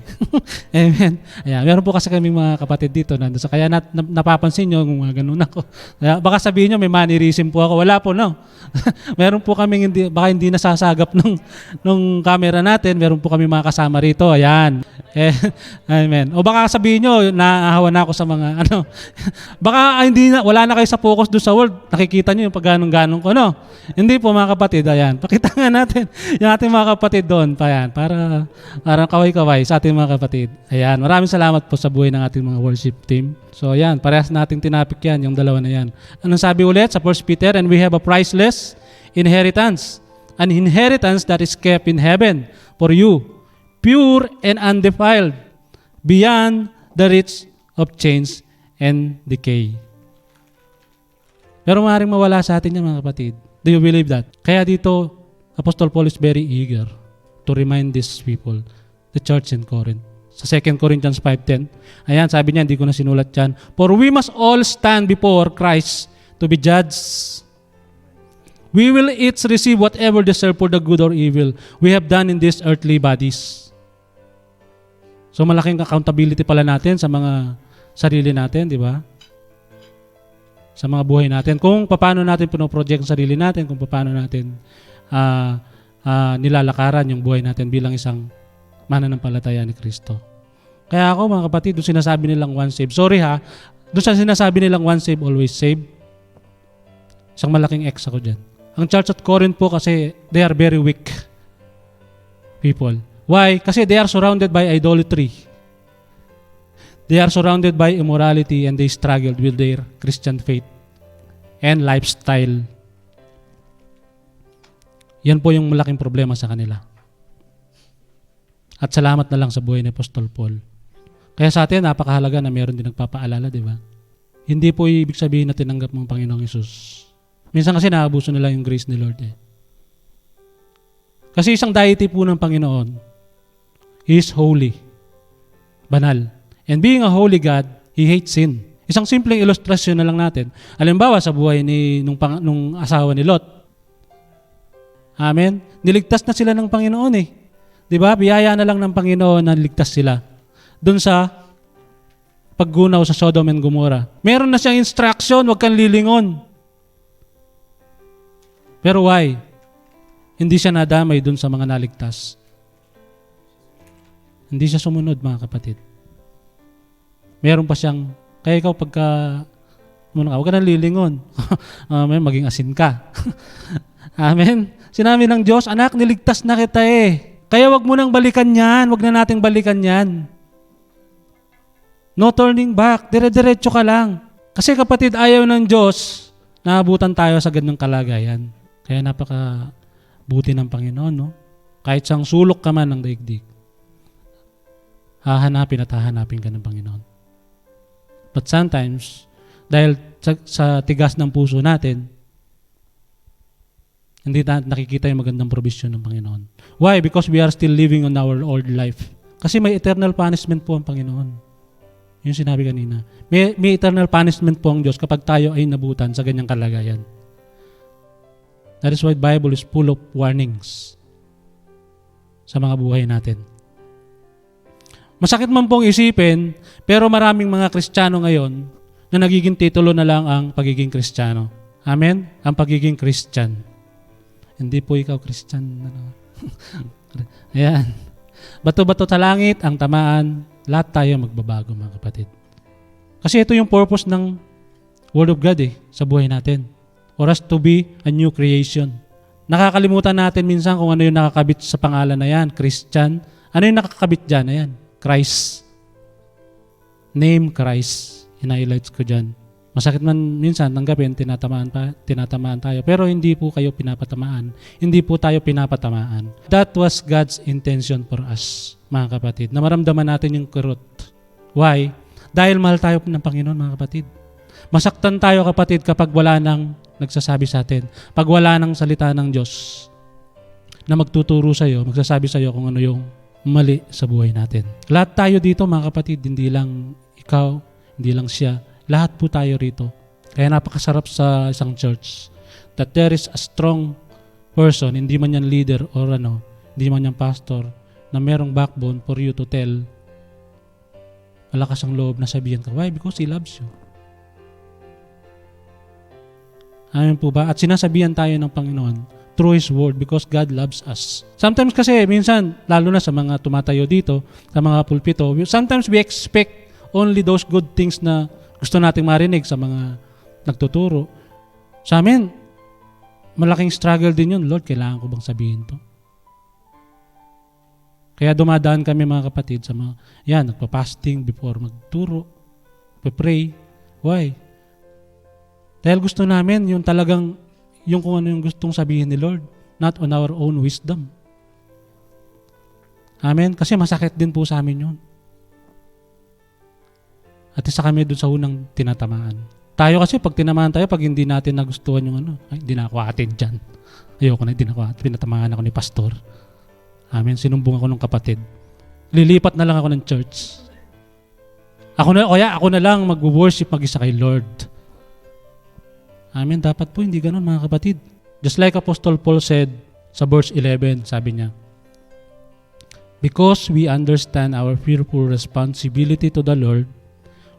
Amen. Ayan, meron po kasi kaming mga kapatid dito. Kaya napapansin nyo kung mga ganun ako. Kaya baka sabihin nyo, may mannerism po ako. Wala po, no? Meron po kaming baka hindi nasasagap nung camera natin. Meron po kami mga kasama rito. Ayan. Amen. O baka sabihin nyo, naahawa na ako sa mga baka wala na kayo sa focus doon sa world. Nakikita nyo yung pag ganong-ganong ko, no? Hindi po, mga kapatid. Ayan. Pakita nga natin yung ating mga kapatid doon. Ayan. Para kaway-kaway sa ating mga kapatid. Ayan, maraming salamat po sa buhay ng ating mga worship team. So ayan, parehas nating tinapik yan, yung dalawa na yan. Anong sabi ulit sa 1 Peter? And we have a priceless inheritance. An inheritance that is kept in heaven for you, pure and undefiled, beyond the reach of change and decay. Pero maaaring mawala sa atin yan, mga kapatid. Do you believe that? Kaya dito, Apostle Paul is very eager to remind these people, the church in Corinth. Sa 2 Corinthians 5:10, ayan, sabi niya, hindi ko na sinulat yan. For we must all stand before Christ to be judged. We will each receive whatever deserve for the good or evil we have done in these earthly bodies. So malaking accountability pala natin sa mga sarili natin, di ba? Sa mga buhay natin. Kung paano natin pinoproject ang sarili natin, kung paano natin nilalakaran yung buhay natin bilang isang mananampalataya ni Kristo. Kaya ako, mga kapatid, doon sinasabi nilang once saved. Sorry ha, doon sa sinasabi nilang once saved, always saved. Isang malaking X ako dyan. Ang church at Corinth po kasi they are very weak people. Why? Kasi they are surrounded by idolatry. They are surrounded by immorality and they struggled with their Christian faith and lifestyle. Yan po yung malaking problema sa kanila. At salamat na lang sa buhay ni Apostol Paul. Kaya sa atin, napakahalaga na meron din nagpapaalala, di ba? Hindi po ibig sabihin na tinanggap mo ang Panginoong Hesus. Minsan kasi naabuso nila yung grace ni Lord eh. Kasi isang deity po ng Panginoon, He is holy, banal. And being a holy God, He hates sin. Isang simpleng ilustrasyon na lang natin. Halimbawa sa buhay nung asawa ni Lot. Amen? Niligtas na sila ng Panginoon eh. Di ba? Biyaya na lang ng Panginoon na ligtas sila. Doon sa paggunaw sa Sodom and Gomorrah. Meron na siyang instruction, huwag kang lilingon. Pero why? Hindi siya nadamay doon sa mga naligtas. Hindi siya sumunod, mga kapatid. Meron pa siyang, kaya ikaw pagka, huwag ka nang lilingon. Amen, maging asin ka. Amen. Sinabi ng Diyos, anak, niligtas na kita eh. Kaya wag mo nang balikan yan. Wag na nating balikan yan. No turning back. Dire-diretso ka lang. Kasi kapatid, ayaw ng Diyos na abutan tayo sa ganung kalagayan. Kaya napaka-buti ng Panginoon, no? Kahit sang sulok ka man ng daigdig, hahanapin at hahanapin ka ng Panginoon. But sometimes, dahil sa tigas ng puso natin, Hindi nakikita yung magandang provision ng Panginoon. Why? Because we are still living on our old life. Kasi may eternal punishment po ang Panginoon. Yung sinabi kanina. May eternal punishment po ang Diyos kapag tayo ay nabutan sa ganyang kalagayan. That is why the Bible is full of warnings sa mga buhay natin. Masakit man pong isipin, pero maraming mga Kristiyano ngayon na nagiging titulo na lang ang pagiging Kristiyano. Amen? Ang pagiging Christian. Hindi po ikaw Christian. Ayan. Bato-bato sa langit, ang tamaan, lahat tayo magbabago mga kapatid. Kasi ito yung purpose ng Word of God sa buhay natin. For us to be a new creation. Nakakalimutan natin minsan kung ano yung nakakabit sa pangalan na yan, Christian. Ano yung nakakabit dyan? Ayan, Christ. Name Christ. Hinighlights ko dyan. Masakit man minsan tanggapin, tinatamaan tayo. Pero hindi po kayo pinapatamaan. Hindi po tayo pinapatamaan. That was God's intention for us, mga kapatid. Na maramdaman natin yung kurot. Why? Dahil mahal tayo ng Panginoon, mga kapatid. Masaktan tayo, kapatid, kapag wala nang nagsasabi sa atin. Pag wala nang salita ng Diyos na magtuturo sa iyo, magsasabi sa iyo kung ano yung mali sa buhay natin. Lahat tayo dito, mga kapatid, hindi lang ikaw, hindi lang siya. Lahat po tayo rito. Kaya napakasarap sa isang church that there is a strong person, hindi man yan leader or hindi man yan pastor, na merong backbone for you to tell. Malakas ang loob na sabihin ka. Why? Because He loves you. Amen po ba? At sinasabihan tayo ng Panginoon through His Word because God loves us. Sometimes kasi, minsan, lalo na sa mga tumatayo dito, sa mga pulpito, sometimes we expect only those good things na gusto nating marinig sa mga nagtuturo. Sa amin, malaking struggle din yun. Lord, kailangan ko bang sabihin to? Kaya dumadaan kami mga kapatid sa mga, nagpa-fasting before magturo, pray. Why? Dahil gusto namin yung talagang, yung kung ano yung gustong sabihin ni Lord, not on our own wisdom. Amen? Kasi masakit din po sa amin yun. At isa kami doon sa unang tinatamaan. Tayo kasi pag tinamaan tayo, pag hindi natin nagustuhan yung hindi na ako atid dyan. Ayoko na, hindi na ako atid. Pinatamaan ako ni pastor. Amen. Sinumbong ako ng kapatid. Lilipat na lang ako ng church. Ako na lang mag-worship mag-isa kay Lord. Amen. Dapat po hindi ganun mga kapatid. Just like Apostle Paul said sa verse 11, sabi niya, because we understand our fearful responsibility to the Lord,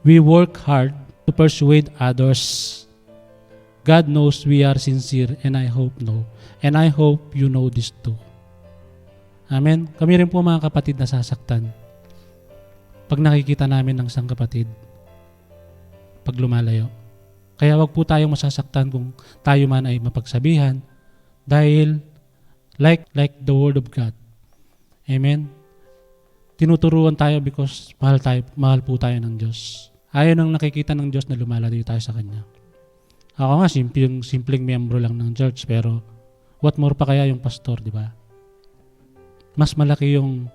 we work hard to persuade others. God knows we are sincere and I hope you know this too. Amen. Kami rin po mga kapatid nasasaktan pag nakikita namin ng isang kapatid pag lumalayo. Kaya wag po tayong masasaktan kung tayo man ay mapagsabihan dahil like the Word of God. Amen. Tinuturuan tayo because mahal po tayo ng Diyos. Ayaw nang nakikita ng Diyos na lumalayo tayo sa Kanya. Ako nga, simpleng miyembro lang ng church, pero what more pa kaya yung pastor, di ba? Mas malaki yung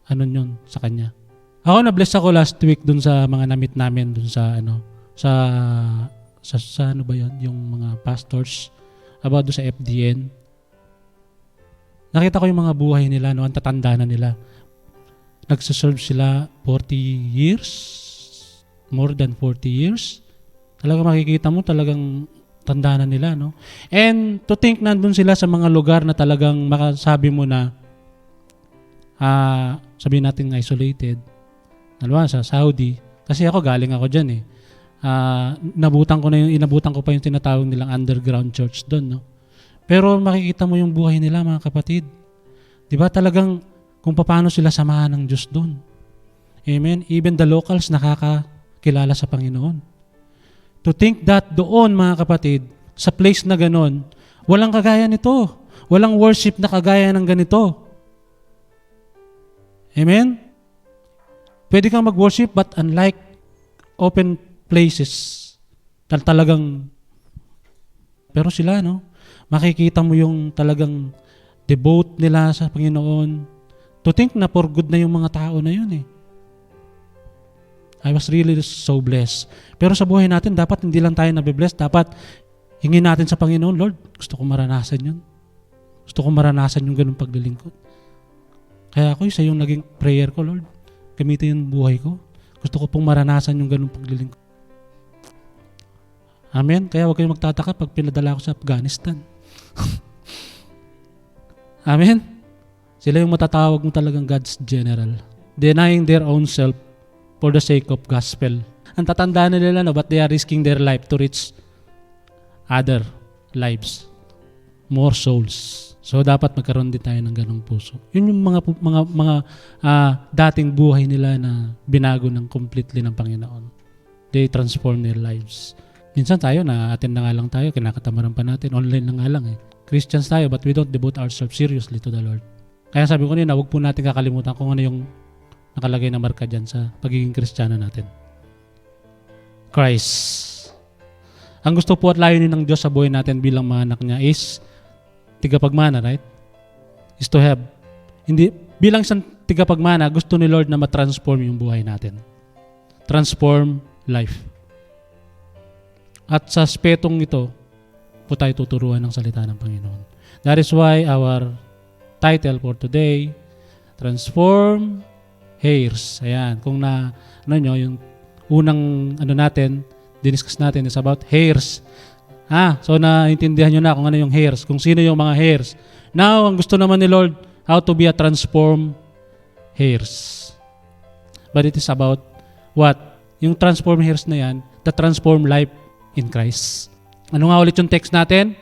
yun sa Kanya. Ako na-bless ako last week dun sa mga na-meet namin dun sa ano ba yun, yung mga pastors about dun sa FDN. Nakita ko yung mga buhay nila, ang tatanda na nila. Nagsaserve sila 40 years, more than 40 years. Talagang makikita mo, talagang tanda na nila, no? And to think nandun sila sa mga lugar na talagang makasabi mo na sabihin natin isolated. Alam sa Saudi. Kasi ako galing ako dyan inabutan ko pa yung tinatawag nilang underground church doon, no? Pero makikita mo yung buhay nila, mga kapatid. 'Di ba talagang kung paano sila samahan ng Diyos doon. Amen. Even the locals nakakakilala sa Panginoon. To think that doon, mga kapatid, sa place na ganon, walang kagaya nito. Walang worship na kagaya ng ganito. Amen? Pwede kang mag-worship but unlike open places, talagang, pero sila, no? Makikita mo yung talagang devote nila sa Panginoon. To think na for good na yung mga tao na yun I was really so blessed. Pero sa buhay natin, dapat hindi lang tayo nabibless. Dapat hingin natin sa Panginoon, Lord, gusto ko maranasan yun. Gusto ko maranasan yung ganung paglilingkod. Kaya ako, isa yung naging prayer ko, Lord. Gamitin yung buhay ko. Gusto ko pong maranasan yung ganung paglilingkod. Amen? Kaya huwag kayong magtataka pag pinadala ko sa Afghanistan. Amen? Sila yung matatawag mo talagang God's general. Denying their own self for the sake of gospel. Ang tatandaan na nila, no, but they are risking their life to reach other lives. More souls. So dapat magkaroon din tayo ng ganong puso. Yun yung mga dating buhay nila na binago ng completely ng Panginoon. They transform their lives. Minsan tayo, na-attend na nga lang tayo, kinakatamaran pa natin, online na nga lang eh. Christians tayo, but we don't devote ourselves seriously to the Lord. Kaya sabi ko nila, huwag po natin kakalimutan kung ano yung nakalagay na marka dyan sa pagiging Kristiyano natin. Christ. Ang gusto po at layunin ng Diyos sa buhay natin bilang mga anak niya is tigapagmana, right? Is to have. Hindi, bilang isang tigapagmana, gusto ni Lord na matransform yung buhay natin. Transform life. At sa aspetong ito, po tayo tuturuan ng salita ng Panginoon. That is why our title for today, Transform Hairs. Ayan, kung yung unang natin, diniscuss natin is about hairs. So naintindihan nyo na kung ano yung hairs, kung sino yung mga hairs. Now, ang gusto naman ni Lord, how to be a transform hairs. But it is about what? Yung transform hairs na yan, the transform life in Christ. Ano nga ulit yung text natin?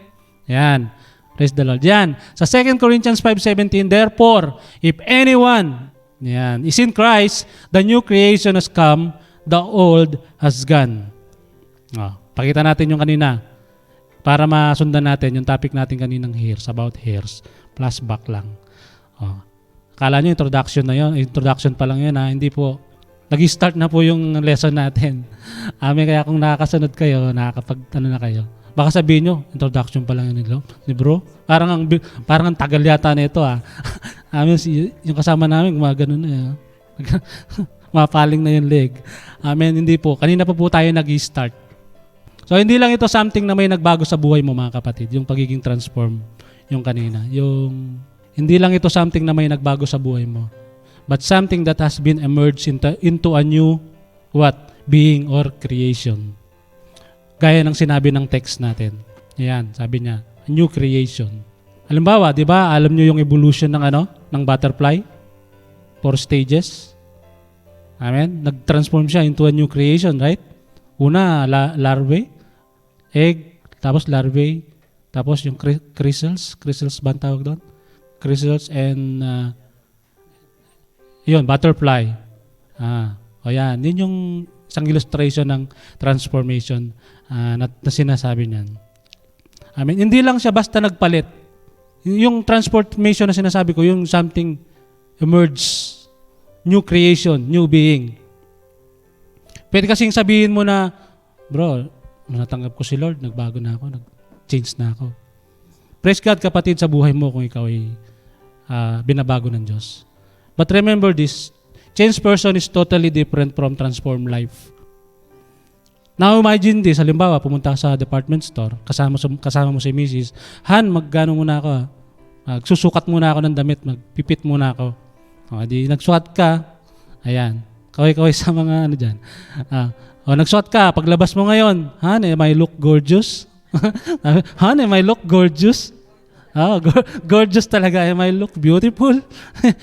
Yan. Praise the Lord. Yan. Sa 2 Corinthians 5:17, therefore, if anyone is in Christ, the new creation has come, the old has gone. Pakita natin yung kanina para masundan natin yung topic natin kaninang hairs, about hairs. Flashback lang. Akala nyo introduction pa lang yun ha. Hindi po. Nag-start na po yung lesson natin. Kaya kung nakakasunod kayo, na kayo. Baka sabihin nyo, introduction pa lang yun ni bro. Parang ang tagal yata na ito ha. Yung kasama namin, gumagano na mapaling na yung leg. Hindi po. Kanina pa po tayo nag-start. So, hindi lang ito something na may nagbago sa buhay mo, mga kapatid. Yung pagiging transform, yung kanina. Hindi lang ito something na may nagbago sa buhay mo. But something that has been emerged into a new, being or creation. Gaya ng sinabi ng text natin. Ayan, sabi niya, a new creation. Halimbawa, di ba, alam niyo yung evolution ng butterfly? 4 stages. Amen? Nag-transform siya into a new creation, right? Una, larvae, egg, tapos larvae, tapos yung chrysalis ba ang tawag doon? Chrysalis and butterfly. Yan. Yun yung isang illustration ng transformation na sinasabi niyan. Hindi lang siya basta nagpalit. Yung transformation na sinasabi ko, yung something emerge, new creation, new being. Pwede kasing sabihin mo na, bro, natanggap ko si Lord, nagbago na ako, nag-change na ako. Praise God, kapatid, sa buhay mo kung ikaw ay binabago ng Diyos. But remember this, changed person is totally different from transformed life. Now imagine this, halimbawa, pumunta ka sa department store, kasama mo si Mrs. Han, maggano muna ako, susukat muna ako ng damit, magpipit muna ako. Di nagsukat ka, ayan, kaway-kaway sa mga dyan. Nagsuot ka, paglabas mo ngayon, Han, am I look gorgeous? Han, am I look gorgeous? Gorgeous talaga. Am I look beautiful?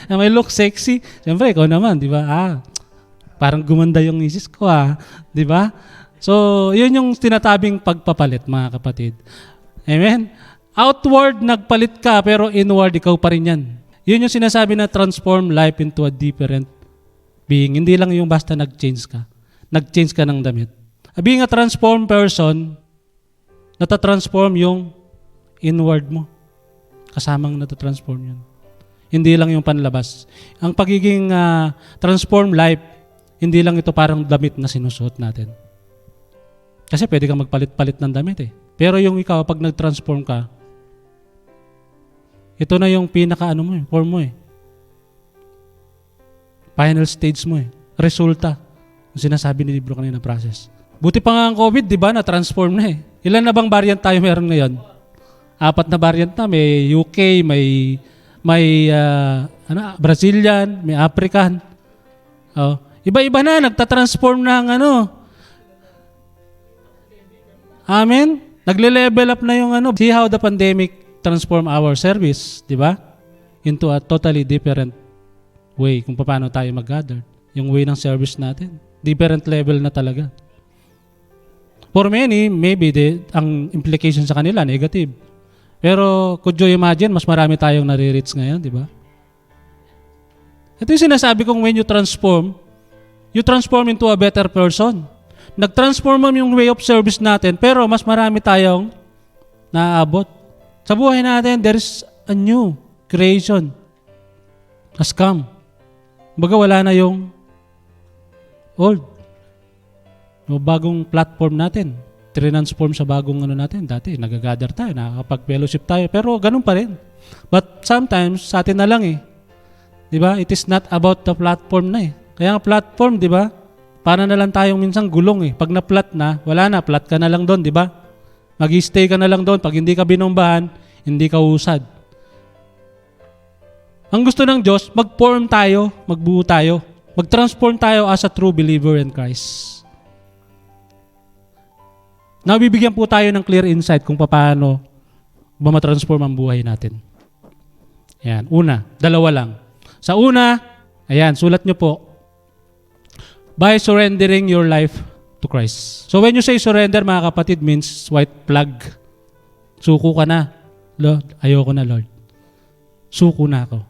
Am I look sexy? Siyempre, ikaw naman, di ba? Parang gumanda yung misis ko, di ba? So, yun yung tinatabing pagpapalit, mga kapatid. Amen? Outward, nagpalit ka, pero inward, ikaw pa rin yan. Yun yung sinasabi na transform life into a different being. Hindi lang yung basta nag-change ka. Nag-change ka ng damit. Being a transformed person, natatransform yung inward mo. Kasamang natatransform yun. Hindi lang yung panlabas. Ang pagiging transformed life, hindi lang ito parang damit na sinusuot natin. Kasi pwede kang magpalit-palit ng damit eh. Pero yung ikaw, pag nag-transform ka, ito na yung form mo eh. Final stage mo eh. Resulta. Yung sinasabi ni libro kanina process. Buti pa nga ang COVID, di ba? Na-transform na eh. Ilan na bang variant tayo meron ngayon? 4 na variant na. May UK, may Brazilian, may African. Oh, iba-iba na, nagtatransform ng Amen? Nagle-level up na yung See how the pandemic transform our service, di ba? Into a totally different way kung paano tayo mag-gather. Yung way ng service natin. Different level na talaga. For many, maybe ang implication sa kanila, negative. Pero could you imagine, mas marami tayong nare-reach ngayon, di ba? Ito yung sinasabi kong when you transform into a better person. Nag-transform yung way of service natin, pero mas marami tayong naaabot. Sa buhay natin, there is a new creation has come. Baga wala na yung old. No, bagong platform natin. Transform sa bagong natin. Dati, nag-gather tayo, nakakapag-fellowship tayo, pero ganun pa rin. But sometimes, sa atin na lang Di ba? It is not about the platform na Kaya nga platform, di ba? Para na lang tayong minsan gulong Pag na-flat na, wala na, flat ka na lang doon, di ba? Mag-stay ka na lang doon. Pag hindi ka binombahan, hindi ka usad. Ang gusto ng Diyos, mag-form tayo, magbuo tayo. Mag-transform tayo as a true believer in Christ. Nabibigyan po tayo ng clear insight kung paano ba matransform ang buhay natin. Ayan, una, 2 lang. Sa una, ayan, sulat nyo po, by surrendering your life to Christ. So when you say surrender, mga kapatid, means white flag. Suko ka na. Lord, ayoko na, Lord. Suko na ako.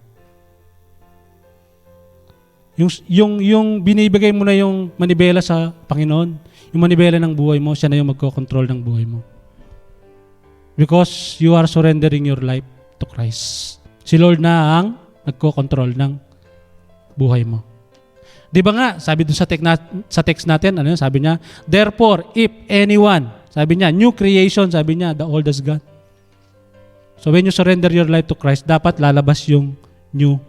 Yung binibigay mo na yung manibela sa Panginoon, yung manibela ng buhay mo, siya na yung magkocontrol ng buhay mo. Because you are surrendering your life to Christ. Si Lord na ang nagkocontrol ng buhay mo. Di ba nga, sabi dun sa text natin, sabi niya, therefore, if anyone, sabi niya, new creation, sabi niya, the old is gone. So when you surrender your life to Christ, dapat lalabas yung new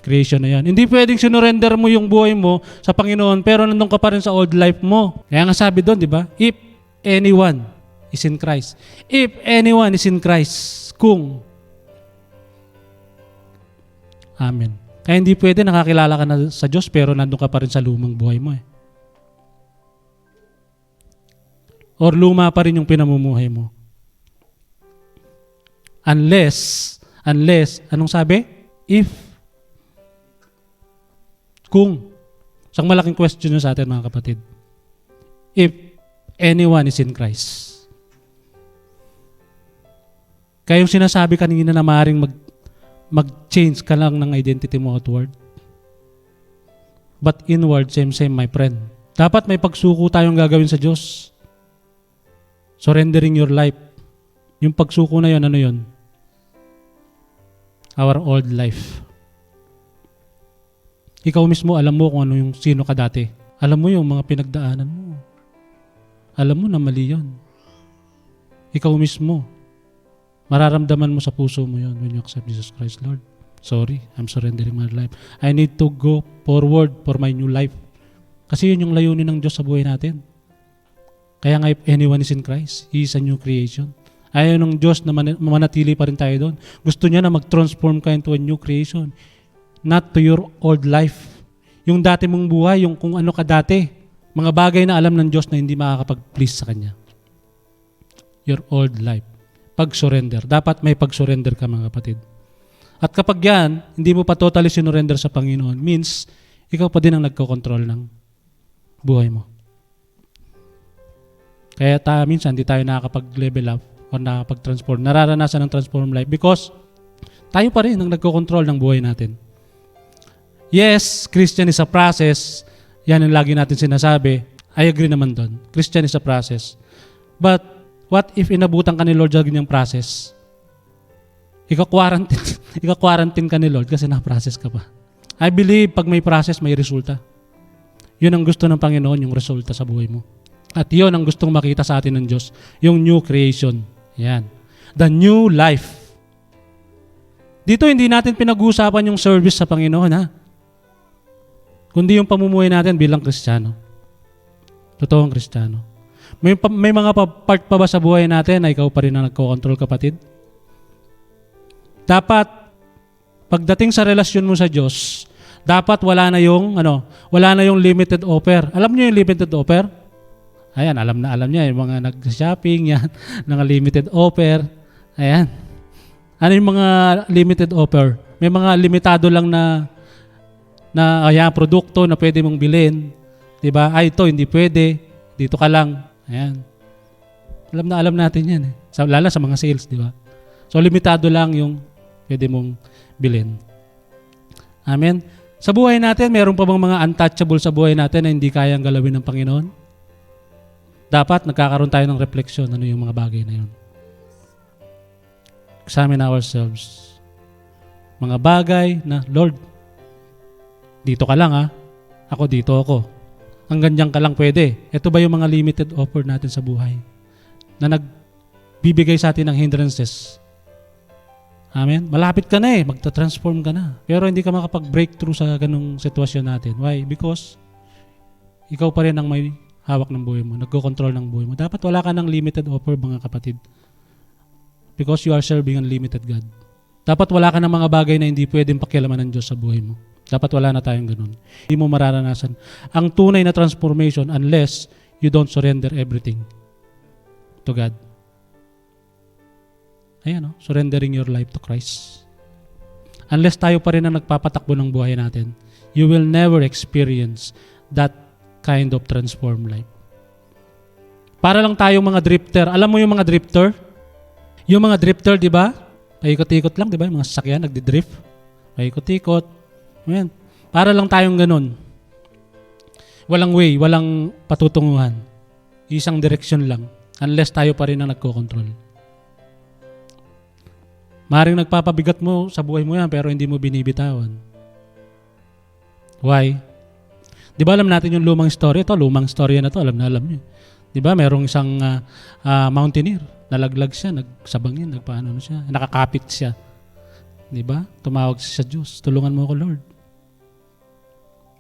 creation na yan. Hindi pwedeng sinurrender mo yung buhay mo sa Panginoon, pero nandun ka pa rin sa old life mo. Kaya nga sabi doon, di ba? If anyone is in Christ. If anyone is in Christ. Kung. Amen. Kaya hindi pwede nakakilala ka na sa Diyos pero nandun ka pa rin sa lumang buhay mo Or luma pa rin yung pinamumuhay mo. Unless, anong sabi? If. Kung. Isang malaking question yun sa atin, mga kapatid. If anyone is in Christ. Kaya yung sinasabi kanina na maaaring mag-change ka lang ng identity mo outward. But inward, same, my friend. Dapat may pagsuko tayong gagawin sa Diyos. Surrendering your life. Yung pagsuko na yun, ano yun? Our old life. Ikaw mismo, alam mo kung ano yung sino ka dati. Alam mo yung mga pinagdaanan mo. Alam mo na mali yun. Ikaw mismo. Mararamdaman mo sa puso mo yun when you accept Jesus Christ, Lord. Sorry, I'm surrendering my life. I need to go forward for my new life. Kasi yun yung layunin ng Diyos sa buhay natin. Kaya nga if anyone is in Christ, He is a new creation. Ayaw ng Diyos na manatili pa rin tayo doon. Gusto niya na mag-transform ka into a new creation. Not to your old life. Yung dati mong buhay, yung kung ano ka dati. Mga bagay na alam ng Diyos na hindi makakapag-please sa Kanya. Your old life. Pag-surrender. Dapat may pag-surrender ka, mga kapatid. At kapag yan, hindi mo pa totally sinurrender sa Panginoon, means, ikaw pa din ang nagkocontrol ng buhay mo. Kaya minsan, hindi tayo nakakapag-level up o nakakapag-transform. Nararanasan ng transform life because tayo pa rin ang nagkocontrol ng buhay natin. Yes, Christian is a process. Yan ang lagi natin sinasabi. I agree naman doon. Christian is a process. But, what if inabutan ka ni Lord sa ganyang process? Ika-quarantine ka ni Lord kasi na-process ka pa. I believe pag may process, may resulta. Yun ang gusto ng Panginoon, yung resulta sa buhay mo. At yun ang gustong makita sa atin ng Diyos, yung new creation. Yan. The new life. Dito hindi natin pinag-uusapan yung service sa Panginoon, ha? Kundi yung pamumuhay natin bilang Kristiyano. Totoong Kristiyano. May mga part pa ba sa buhay natin na ikaw pa rin ang nagko-control, kapatid? Dapat, pagdating sa relasyon mo sa Diyos, dapat wala na yung limited offer. Alam niyo yung limited offer? Ayan, alam niya, yung mga nag-shopping, yan, ng limited offer. Ayan. Ano yung mga limited offer? May mga limitado lang na produkto na pwede mong bilhin. Diba? Ito, hindi pwede. Dito ka lang. Ayan. Alam natin yan. Lalo sa mga sales, di ba? So, limitado lang yung pwede mong bilhin. Amen? Sa buhay natin, meron pa bang mga untouchable sa buhay natin na hindi kayang galawin ng Panginoon? Dapat nagkakaroon tayo ng refleksyon. Ano yung mga bagay na yun? Examine ourselves. Mga bagay na, Lord, dito ka lang ha. Ako dito ako. Ang ganyan ka lang pwede. Ito ba yung mga limited offer natin sa buhay? Na nagbibigay sa atin ng hindrances. Amen? Malapit ka na magta-transform ka na. Pero hindi ka makapag-breakthrough sa ganung sitwasyon natin. Why? Because ikaw pa rin ang may hawak ng buhay mo, nagko-control ng buhay mo. Dapat wala ka ng limited offer, mga kapatid. Because you are serving unlimited God. Dapat wala ka ng mga bagay na hindi pwedeng pakialaman ng Diyos sa buhay mo. Dapat wala na tayong ganun. Hindi mo mararanasan ang tunay na transformation unless you don't surrender everything to God. Ayan, surrendering your life to Christ. Unless tayo pa rin ang nagpapatakbo ng buhay natin, you will never experience that kind of transformed life. Para lang tayong mga drifter. Alam mo yung mga drifter? Yung mga drifter, di ba? Paikot-ikot lang, di ba? Yung mga sasakyan, nagdi-drift. Paikot-ikot. Ayan. Para lang tayong ganun. Walang way, walang patutunguhan. Isang direksyon lang. Unless tayo pa rin ang nagko-control. Maring nagpapabigat mo sa buhay mo yan, pero hindi mo binibitawan. Why? Di ba alam natin yung lumang story? Ito, lumang story na to. Alam niyo. Di ba? Merong isang mountaineer. Nalaglag siya, nagsabangin, siya. Nakakapit siya. Di ba? Tumawag siya sa Diyos. Tulungan mo ako, Lord.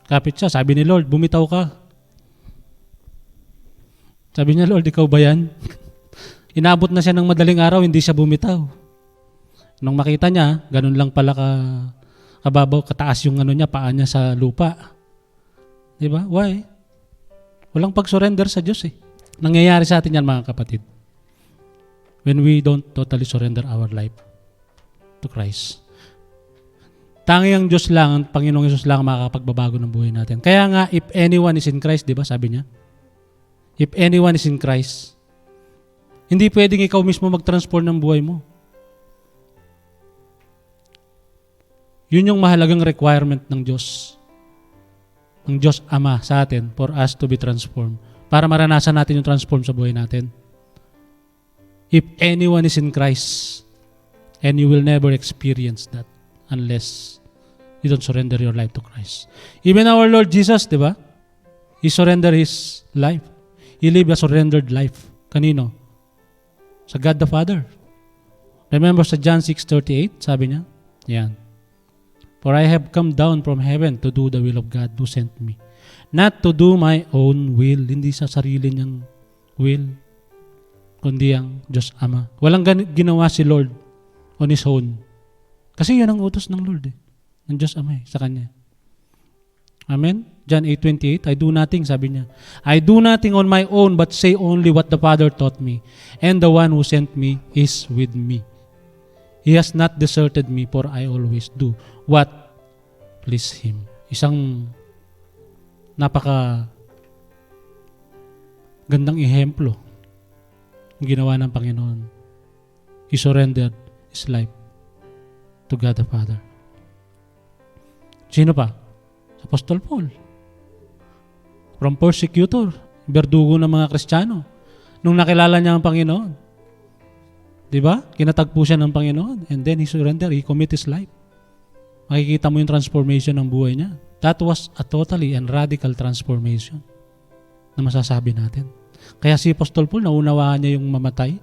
Kapit siya. Sabi ni Lord, bumitaw ka. Sabi niya, Lord, ikaw ba yan? Inabot na siya ng madaling araw, hindi siya bumitaw. Nung makita niya, ganun lang pala kababaw, kataas yung paa niya sa lupa. Di ba? Why? Walang pag-surrender sa Diyos Nangyayari sa atin yan, mga kapatid. When we don't totally surrender our life to Christ. Tangi ang Diyos lang, ang Panginoong Yesus lang makakapagbabago ng buhay natin. Kaya nga, if anyone is in Christ, di ba sabi niya? If anyone is in Christ, hindi pwedeng ikaw mismo mag-transform ng buhay mo. Yun yung mahalagang requirement ng Diyos. Ng Diyos Ama sa atin for us to be transformed. Para maranasan natin yung transform sa buhay natin. If anyone is in Christ, and you will never experience that unless you don't surrender your life to Christ. Even our Lord Jesus, di ba? He surrendered His life. He lived a surrendered life. Kanino? Sa God the Father. Remember sa John 6:38, sabi niya? Yan. For I have come down from heaven to do the will of God who sent me. Not to do my own will, hindi sa sarili niyang will, kundi ang Diyos Ama. Walang ginawa si Lord on His own. Kasi yun ang utos ng Lord ng Diyos Ama sa Kanya. Amen? John 8:28, I do nothing, sabi niya. I do nothing on my own, but say only what the Father taught me. And the one who sent me is with me. He has not deserted me, for I always do what please Him. Isang napaka gandang ehemplo yung ginawa ng Panginoon. He surrendered His life to God the Father. Sino pa? Apostle Paul. From persecutor, berdugo ng mga Kristiyano. Nung nakilala niya ang Panginoon. Diba? Kinatagpo siya ng Panginoon. And then he surrendered. He commit his life. Makikita mo yung transformation ng buhay niya. That was a totally and radical transformation na masasabi natin. Kaya si Apostle Paul, naunawaan niya yung mamatay.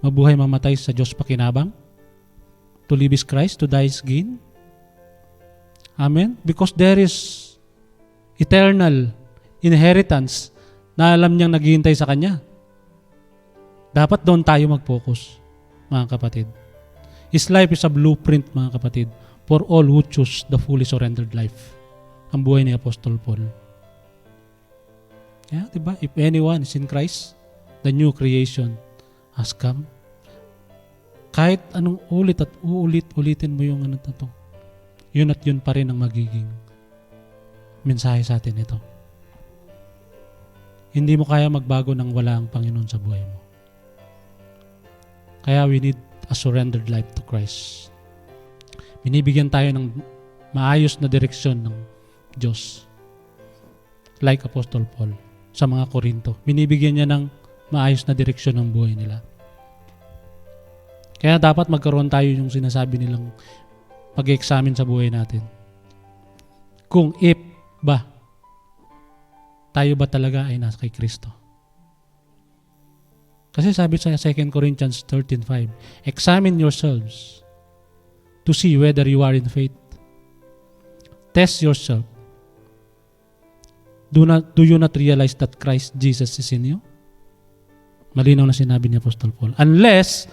Mamatay sa Diyos pakinabang. To live is Christ, to die is gain. Amen? Because there is eternal inheritance na alam niyang naghihintay sa Kanya. Dapat doon tayo mag-focus, mga kapatid. His life is a blueprint, mga kapatid, for all who choose the fully surrendered life. Ang buhay ni Apostol Paul. Yeah, diba? If anyone is in Christ, the new creation has come. Kahit anong ulit at ulitin mo yung ano na to, yun at yun pa rin ang magiging mensahe sa atin ito. Hindi mo kaya magbago nang wala ang Panginoon sa buhay mo. Kaya we need a surrendered life to Christ. Binibigyan tayo ng maayos na direksyon ng Diyos. Like Apostle Paul sa mga Korinto. Binibigyan niya ng maayos na direksyon ng buhay nila. Kaya dapat magkaroon tayo yung sinasabi nilang pag-examine sa buhay natin. Kung tayo ba talaga ay nasa kay Kristo? Kasi sabi sa 2 Corinthians 13:5, examine yourselves to see whether you are in faith. Test yourself. Do you not realize that Christ Jesus is in you? Malinaw na sinabi ni Apostol Paul. Unless,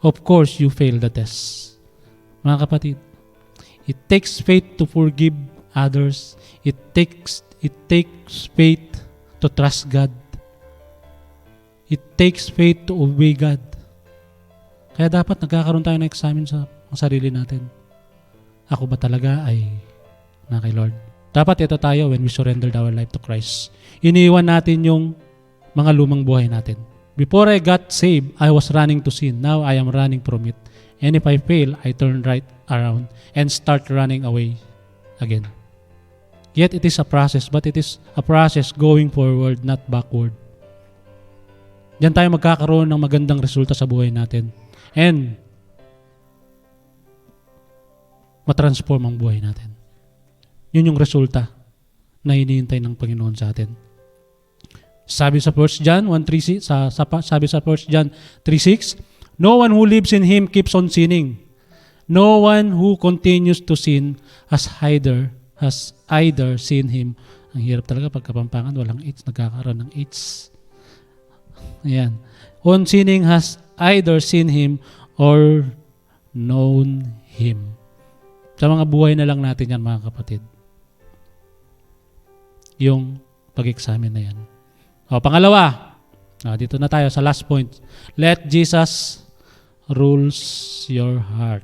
of course, you fail the test. Mga kapatid, it takes faith to forgive others. It takes faith to trust God. It takes faith to obey God. Kaya dapat nagkakaroon tayo ng examine sa sarili natin. Ako ba talaga ay na kay Lord? Dapat ito tayo when we surrendered our life to Christ. Iniwan natin yung mga lumang buhay natin. Before I got saved, I was running to sin. Now I am running from it. And if I fail, I turn right around and start running away again. Yet it is a process, but it is a process going forward, not backward. Diyan tayo magkakaroon ng magandang resulta sa buhay natin. And matransform ang buhay natin. Yun yung resulta na hinihintay ng Panginoon sa atin. Sabi sa 1 John 1:3, sabi sa 1 John 3:6, no one who lives in Him keeps on sinning. No one who continues to sin has either seen Him. Ang hirap talaga pagkapampangan, walang H, nagkakaroon ng H. Ayan. On sinning has either seen Him or known Him. Sa mga buhay na lang natin yan, mga kapatid. Yung pag-examine na yan. O, pangalawa, dito na tayo sa last point. Let Jesus rules your heart.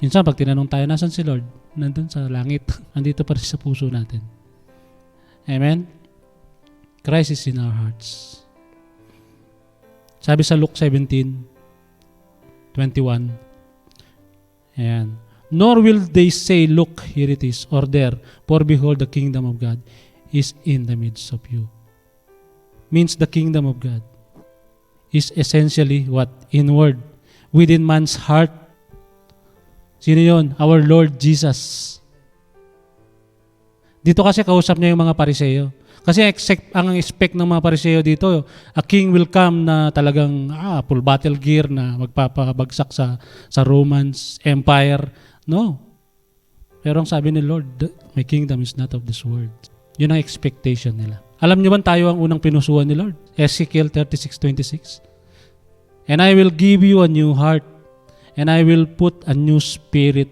Minsan, pag tinanong tayo, nasan si Lord? Nandun sa langit. Nandito pa rin sa puso natin. Amen? Christ is in our hearts. Sabi sa Luke 17:21, ayan, nor will they say, look, here it is, or there, for behold, the kingdom of God is in the midst of you. Means the kingdom of God is essentially what? Inward. Within man's heart. Sino yun? Our Lord Jesus. Dito kasi kausap niya yung mga Pariseo. Kasi ang expect ng mga Pariseo dito, a king will come na talagang full battle gear na magpapabagsak sa Romans Empire. No. Pero ang sabi ni Lord, my kingdom is not of this world. Yun ang expectation nila. Alam niyo ba tayo ang unang pinusuan ni Lord? Ezekiel 36:26. And I will give you a new heart, and I will put a new spirit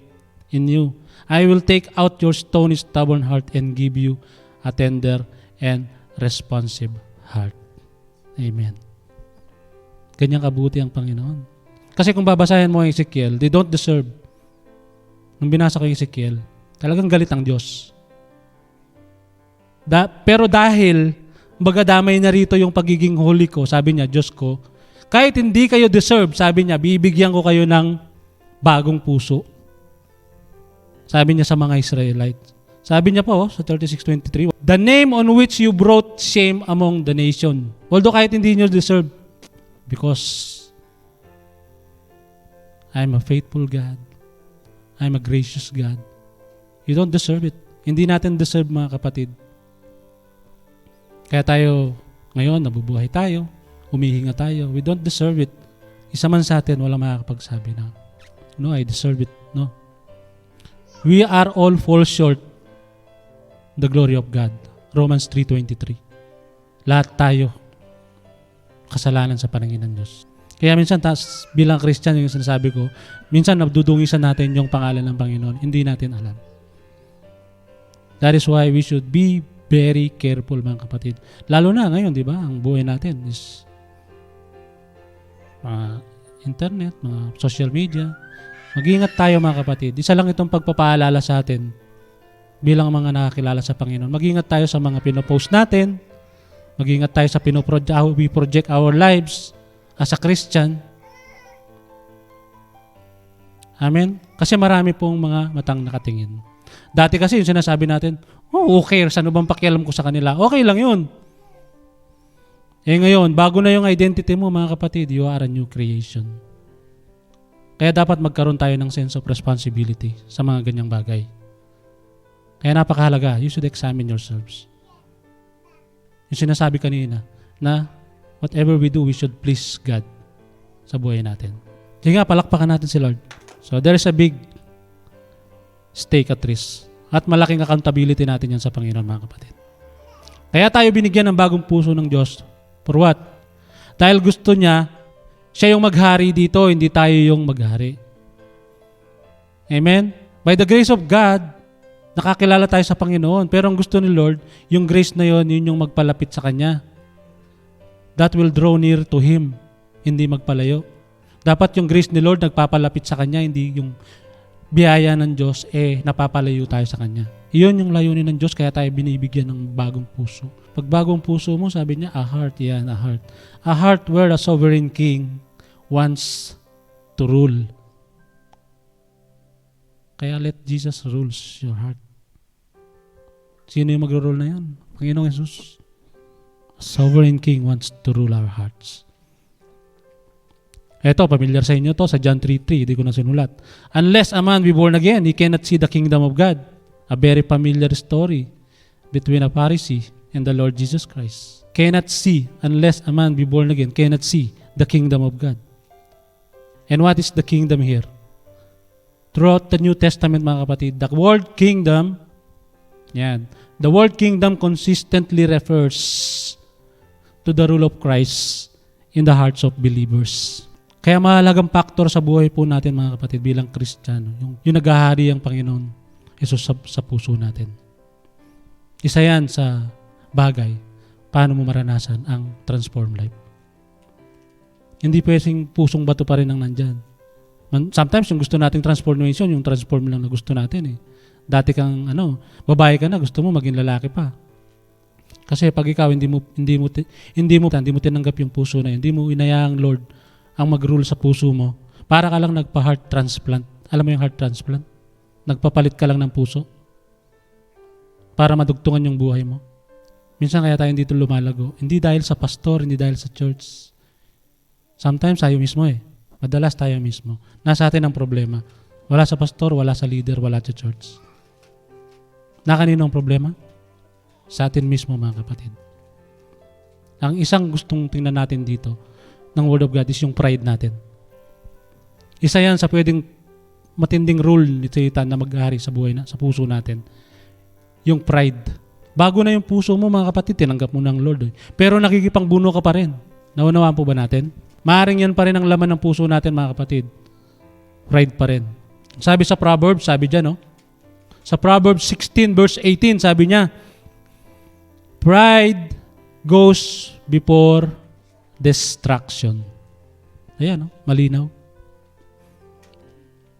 in you. I will take out your stony, stubborn heart and give you a tender and responsive heart. Amen. Ganyan kabuti ang Panginoon. Kasi kung babasahin mo ang Ezekiel, they don't deserve. Nung binasa ko yung Ezekiel, talagang galit ang Diyos. Pero dahil bagadamay na rito yung pagiging holy ko, sabi niya, Diyos ko, kahit hindi kayo deserve, sabi niya, bibigyan ko kayo ng bagong puso. Sabi niya sa mga Israelites. Sabi niya po sa 36:23, the name on which you brought shame among the nation. Although kahit hindi niyo deserve, because I'm a faithful God. I'm a gracious God. You don't deserve it. Hindi natin deserve, mga kapatid. Kaya tayo, ngayon, nabubuhay tayo, humihinga tayo. We don't deserve it. Isa man sa atin, walang makakapagsabi na, no, I deserve it. No. We are all fall short the glory of God. Romans 3:23. Lahat tayo kasalanan sa paningin ng Diyos. Kaya minsan bilang Christian, yung sinasabi ko, minsan nabdudungisan natin yung pangalan ng Panginoon. Hindi natin alam. That is why we should be very careful, mga kapatid. Lalo na ngayon, di ba? Ang buhay natin is internet, mga social media. Mag-iingat tayo, mga kapatid. Isa lang itong pagpapaalala sa atin bilang mga nakakilala sa Panginoon. Mag-iingat tayo sa mga pinopost natin. Mag-iingat tayo sa we project our lives as a Christian. Amen? Kasi marami pong mga matang nakatingin. Dati kasi yung sinasabi natin, okay, ano bang pakialam ko sa kanila? Okay lang yun. Ngayon, bago na yung identity mo, mga kapatid, you are a new creation. Kaya dapat magkaroon tayo ng sense of responsibility sa mga ganyang bagay. Kaya napakahalaga, you should examine yourselves. Yung sinasabi kanina, na whatever we do, we should please God sa buhay natin. Sige nga, palakpakan natin si Lord. So, there is a big stake at risk. At malaking accountability natin yan sa Panginoon, mga kapatid. Kaya tayo binigyan ng bagong puso ng Diyos. For what? Dahil gusto niya, siya yung maghari dito, hindi tayo yung maghari. Amen? By the grace of God, nakakilala tayo sa Panginoon. Pero ang gusto ni Lord, yung grace na yun yung magpalapit sa Kanya. That will draw near to Him, hindi magpalayo. Dapat yung grace ni Lord nagpapalapit sa Kanya, hindi yung biyaya ng Diyos, napapalayo tayo sa Kanya. Iyon yung layunin ng Diyos, kaya tayo binibigyan ng bagong puso. Pag bagong puso mo, sabi niya, a heart, yan, a heart. A heart where a sovereign king wants to rule. Kaya let Jesus rules your heart. Sino yung magro-rule na yan? Panginoong Jesus. A sovereign king wants to rule our hearts. Ito, familiar sa inyo to sa John 3:3, hindi ko na sinulat. Unless a man be born again, he cannot see the kingdom of God. A very familiar story between a Pharisee and the Lord Jesus Christ. Cannot see, unless a man be born again, cannot see the kingdom of God. And what is the kingdom here? Throughout the New Testament, mga kapatid, the word kingdom, the word kingdom consistently refers to the rule of Christ in the hearts of believers. Kaya mahalagang faktor sa buhay po natin, mga kapatid, bilang Kristiyano, yung naghahari ang Panginoon Jesus sa puso natin. Isa yan sa bagay paano mo maranasan ang transform life. Hindi pwedeng pusong bato pa rin ang nandyan. Sometimes yung gusto nating transformation, yung transform lang na gusto natin Dati kang babae ka na, gusto mo maging lalaki pa. Kasi pag ikaw hindi mo tinanggap yung puso na yun, hindi mo inayaang Lord ang mag-rule sa puso mo, para ka lang nagpa-heart transplant. Alam mo yung heart transplant? Nagpapalit ka lang ng puso para madugtungan yung buhay mo. Minsan kaya tayo dito lumalago. Hindi dahil sa pastor, hindi dahil sa church. Sometimes tayo mismo Madalas tayo mismo. Nasa atin ang problema. Wala sa pastor, wala sa leader, wala sa church. Na kanino ang problema? Sa atin mismo, mga kapatid. Ang isang gustong tingnan natin dito ng Word of God is yung pride natin. Isa yan sa pwedeng matinding rule ni Satan na mag-ahari sa buhay sa puso natin. Yung pride. Bago na yung puso mo, mga kapatid, tinanggap mo ng Lord. Pero nakikipangbuno ka pa rin. Naunawaan po ba natin? Maaring yan pa rin ang laman ng puso natin, mga kapatid. Pride pa rin. Sabi sa Proverbs, sabi dyan, sa Proverbs 16 verse 18, sabi niya, pride goes before destruction. Ayan, malinaw.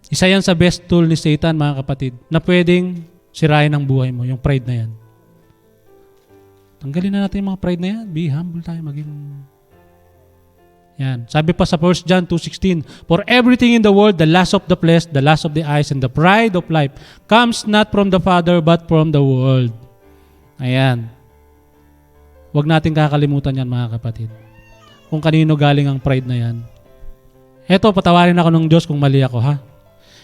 Isa yan sa best tool ni Satan, mga kapatid, na pwedeng sirain ang buhay mo, yung pride na yan. Tanggalin na natin yung mga pride na yan. Be humble tayo, maging... Yan. Sabi pa sa 1 John 2:16, for everything in the world, the lust of the flesh, the lust of the eyes, and the pride of life comes not from the Father, but from the world. Ayan. Huwag natin kakalimutan yan, mga kapatid. Kung kanino galing ang pride na yan. Eto, patawarin ako ng Diyos kung mali ako, ha?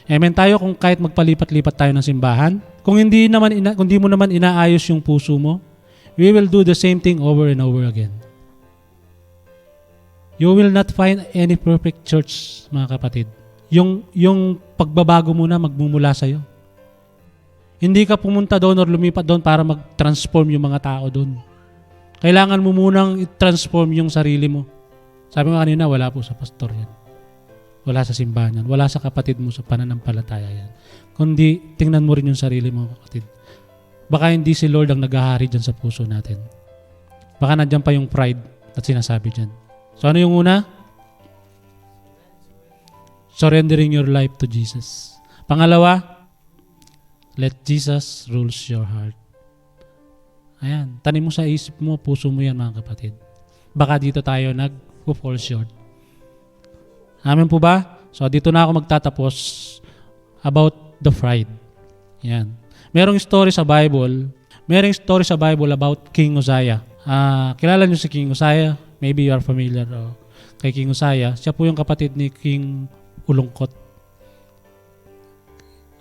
Amen tayo kung kahit magpalipat-lipat tayo ng simbahan. Kung hindi mo naman inaayos yung puso mo, we will do the same thing over and over again. You will not find any perfect church, mga kapatid. Yung pagbabago muna magmumula sa'yo. Hindi ka pumunta doon or lumipat doon para mag-transform yung mga tao doon. Kailangan mo munang i-transform yung sarili mo. Sabi ko kanina, wala po sa pastor yan. Wala sa simbahan yan. Wala sa kapatid mo sa pananampalataya yan. Kundi, tingnan mo rin yung sarili mo, kapatid. Baka hindi si Lord ang naghahari dyan sa puso natin. Baka nandiyan pa yung pride at sinasabi dyan. So ano yung una? Surrendering your life to Jesus. Pangalawa, let Jesus rules your heart. Ayan, tanim mo sa isip mo, puso mo yan mga kapatid. Baka dito tayo nag-fall short. Amen po ba? So dito na ako magtatapos about the pride. Yan. Merong story sa Bible about King Uzziah. Kilala niyo si King Uzziah? Maybe you are familiar kay King Uzziah. Siya po yung kapatid ni King Ulungkot.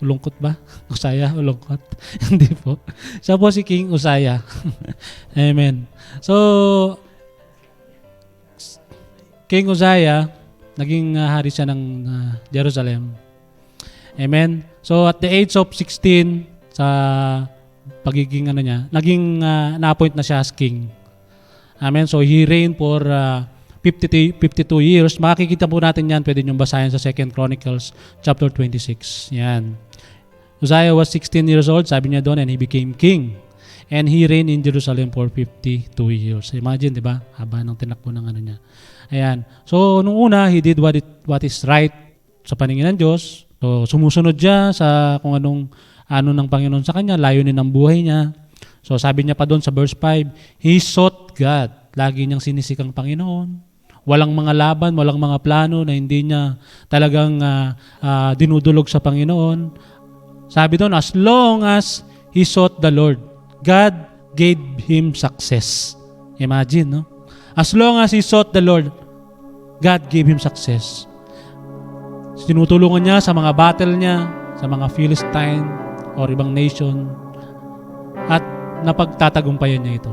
Ulungkot ba? Uzziah, Ulungkot? Hindi po. Siya po si King Uzziah. Amen. So, King Uzziah, naging hari siya ng Jerusalem. Amen. So, at the age of 16, sa pagiging naging na-appoint na siya as king. Amen. So, he reigned for 52 years. Makikita po natin yan. Pwede niyong basahin sa 2 Chronicles chapter 26. Yan. Uzziah was 16 years old, sabi niya doon, and he became king. And he reigned in Jerusalem for 52 years. Imagine, di ba? Haba ng tinakbo ng niya. Ayan. So, nung una, he did what is right sa paningin ng Diyos. So, sumusunod siya sa kung ano ng Panginoon sa kanya, layunin ng buhay niya. So, sabi niya pa doon sa verse 5, he sought God. Lagi niyang sinisikang Panginoon. Walang mga laban, walang mga plano na hindi niya talagang dinudulog sa Panginoon. Sabi doon, as long as he sought the Lord, God gave him success. Imagine, no? As long as he sought the Lord, God gave him success. Tinutulungan niya sa mga battle niya, sa mga Philistine or ibang nation, at napagtatagumpayan niya ito.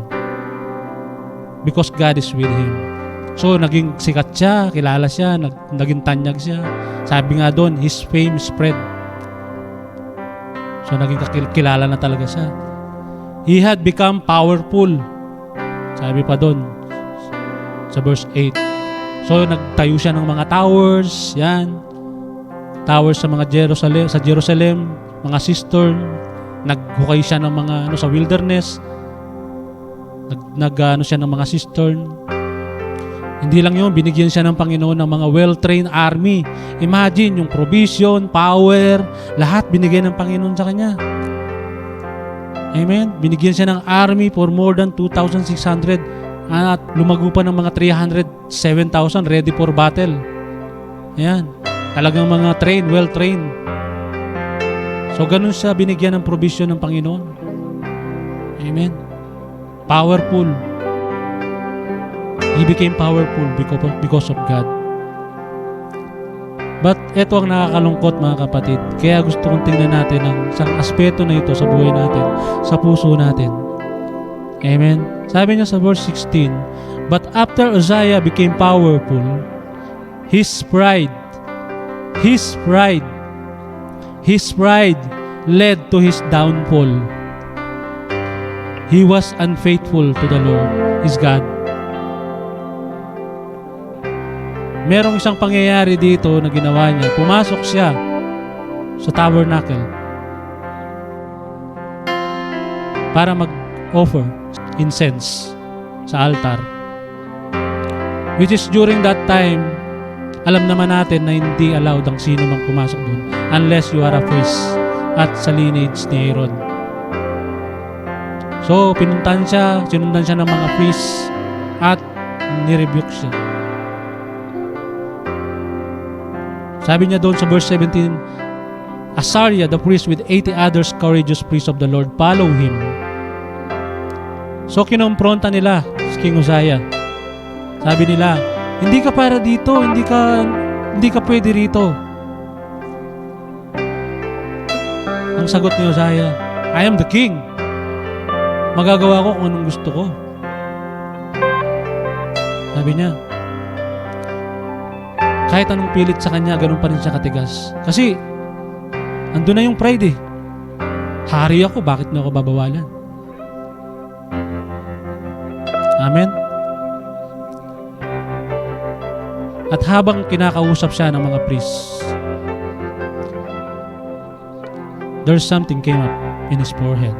Because God is with him. So, naging sikat siya, kilala siya, naging tanyag siya. Sabi nga doon, his fame spread. So, naging kilala na talaga siya. He had become powerful. Sabi pa doon, sa verse 8. So, nagtayo siya ng mga towers, yan. Towers sa Jerusalem, mga cistern. Naghukay siya ng mga, sa wilderness. Nag siya ng mga cistern. Hindi lang yun, binigyan siya ng Panginoon ng mga well-trained army. Imagine, yung provision, power, lahat binigyan ng Panginoon sa kanya. Amen? Binigyan siya ng army for more than 2,600 at lumago pa ng mga 307,000 ready for battle. Ayan. Talagang mga well-trained. So, ganun siya binigyan ng provision ng Panginoon. Amen? Powerful. He became powerful because of God. But ito ang nakakalungkot mga kapatid. Kaya gusto kong tingnan natin ang isang aspeto na ito sa buhay natin, sa puso natin. Amen? Sabi niya sa verse 16, but after Uzziah became powerful, his pride led to his downfall. He was unfaithful to the Lord, his God. Merong isang pangyayari dito na ginawa niya. Pumasok siya sa tabernacle para mag-offer incense sa altar. Which is during that time, alam naman natin na hindi allowed ang sino mang pumasok doon unless you are a priest at sa lineage ni Aaron. So, sinundan siya ng mga priests at nirebuke siya. Sabi niya doon sa verse 17, Azariah the priest with 80 others courageous priests of the Lord follow him. So kinompronta nila si King Uzziah. Sabi nila, hindi ka para dito, hindi ka pwede rito. Ang sagot ni Uzziah, I am the king. Magagawa ko kung anong gusto ko. Sabi niya, kahit anong pilit sa kanya, ganun pa rin siya katigas. Kasi, andun na yung pride eh. Hari ako, bakit niyo ako babawalan? Amen? At habang kinakausap siya ng mga priests, there's something came up in his forehead.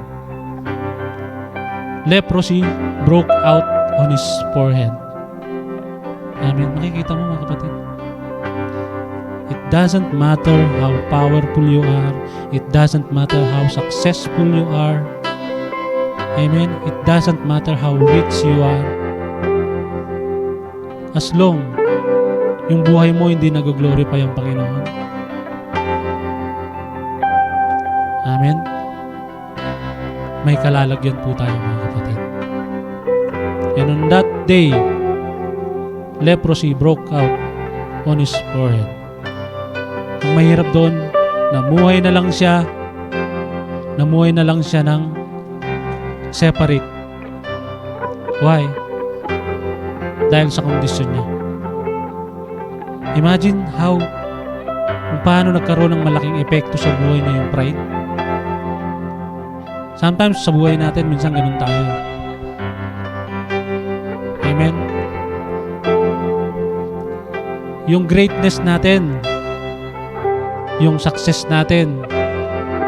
Leprosy broke out on his forehead. Amen. Makikita mo mga kapatid. It doesn't matter how powerful you are. It doesn't matter how successful you are. Amen. It doesn't matter how rich you are. As long yung buhay mo hindi nag-glorify ang Panginoon. Amen. May kalalagyan po tayo mga kapatid. And on that day, leprosy broke out on his forehead. Ang mahirap doon, namuhay na lang siya ng separate. Why? Dahil sa kondisyon niya. Imagine kung paano nagkaroon ng malaking epekto sa buhay na yung pride. Sometimes sa buhay natin, minsan ganun tayo. Amen? Yung greatness natin, yung success natin,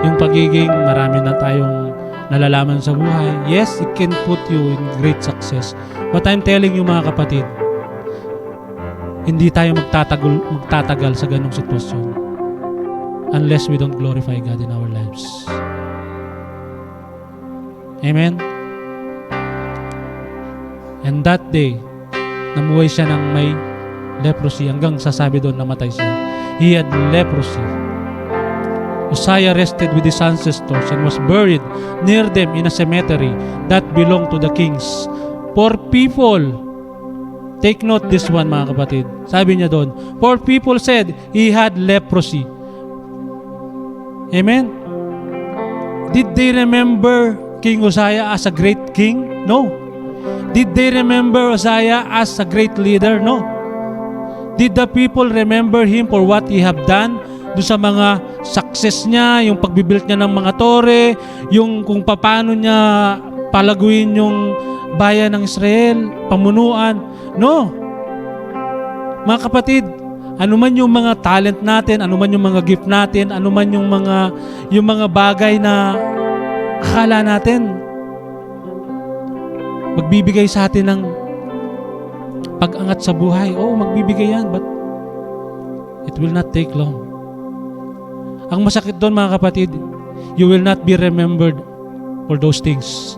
yung pagiging marami na tayong nalalaman sa buhay, yes, it can put you in great success. But I'm telling you mga kapatid, hindi tayo magtatagal sa ganong sitwasyon unless we don't glorify God in our lives. Amen? And that day, namuhay siya ng may leprosy hanggang sasabi doon namatay siya. He had leprosy. Uzziah rested with his ancestors and was buried near them in a cemetery that belonged to the kings. For people, take note this one mga kapatid. Sabi niya doon, for people said he had leprosy. Amen? Did they remember King Uzziah as a great king? No. Did they remember Uzziah as a great leader? No. Did the people remember him for what he have done? Doon sa mga success niya, yung pagbibuild niya ng mga tore, yung kung paano niya palaguin yung bayan ng Israel, pamunuan. No. Mga kapatid, anuman yung mga talent natin, anuman yung mga gift natin, anuman yung mga bagay na akala natin magbibigay sa atin ng pag-angat sa buhay. Oo, magbibigay yan, but it will not take long. Ang masakit doon mga kapatid, you will not be remembered for those things.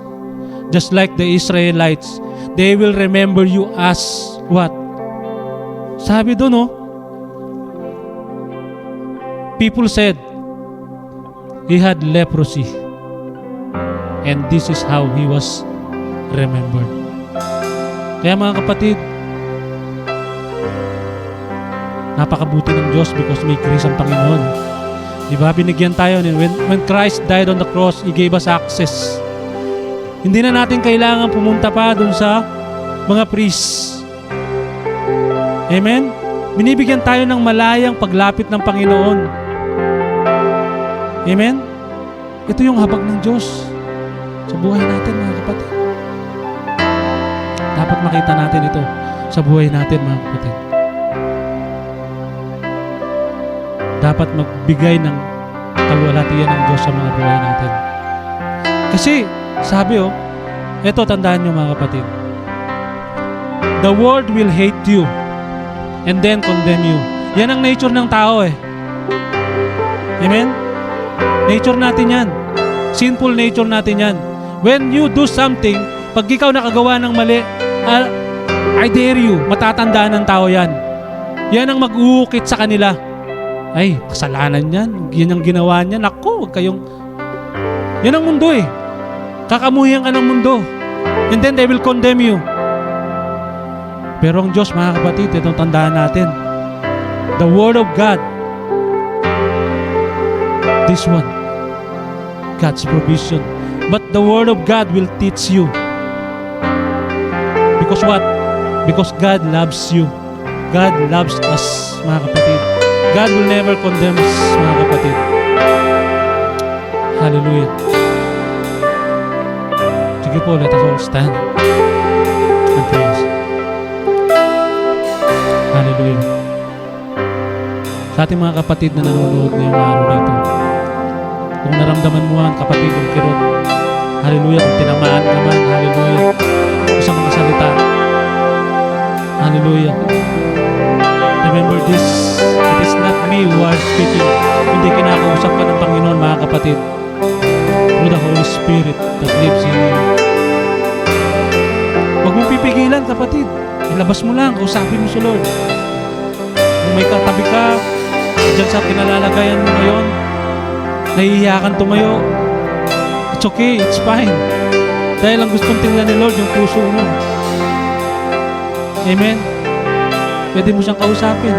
Just like the Israelites, they will remember you as what? Sabi doon, people said he had leprosy. And this is how he was remembered. Kaya mga kapatid, napakabuti ng Diyos because may grace ang Panginoon. Diba? Binigyan tayo. When Christ died on the cross, He gave us access. Hindi na natin kailangan pumunta pa dun sa mga priests. Amen? Binibigyan tayo ng malayang paglapit ng Panginoon. Amen? Ito yung habag ng Diyos sa buhay natin mga kapatid. Dapat makita natin ito sa buhay natin mga kapatid. Dapat magbigay ng kalwalhatian ng Diyos sa mga buhay natin. Kasi sabi ito tandaan nyo mga kapatid, the world will hate you and then condemn you. Yan ang nature ng tao Amen? Nature natin yan. Sinful nature natin yan. When you do something, pag ikaw nakagawa ng mali, I dare you, matatandaan ng tao yan. Yan ang mag-uukit sa kanila. Ay, kasalanan yan. Yan ang ginawa niya. Naku, wag kayong... Yan ang mundo Kakamuhian ka ng mundo. And then they will condemn you. Pero ang Diyos, mga kapatid, itong tandaan natin. The Word of God. This one. God's provision. But the Word of God will teach you. Because what? Because God loves you. God loves us, mga kapatid. God will never condemn us, mga kapatid. Hallelujah. Sige po, let us all stand. Sa ating mga kapatid na nanonood ngayong araw na ito, kung naramdaman mo ang kapatid yung kirot, hallelujah, kung tinamaan ka man, hallelujah, sa mga salita, hallelujah. Remember this, it is not me who are speaking, kundi kinakausap ka ng Panginoon, mga kapatid, through the Holy Spirit that lives in you. Huwag mong pipigilan, kapatid. Ilabas mo lang, kausapin mo si Lord. Kung may katabi ka, dyan sa kinalalagayan mo ngayon, nahihiya kang tumayo, it's okay, it's fine. Dahil ang gustong tingnan ni Lord yung puso mo. Amen? Pwede mo siyang kausapin.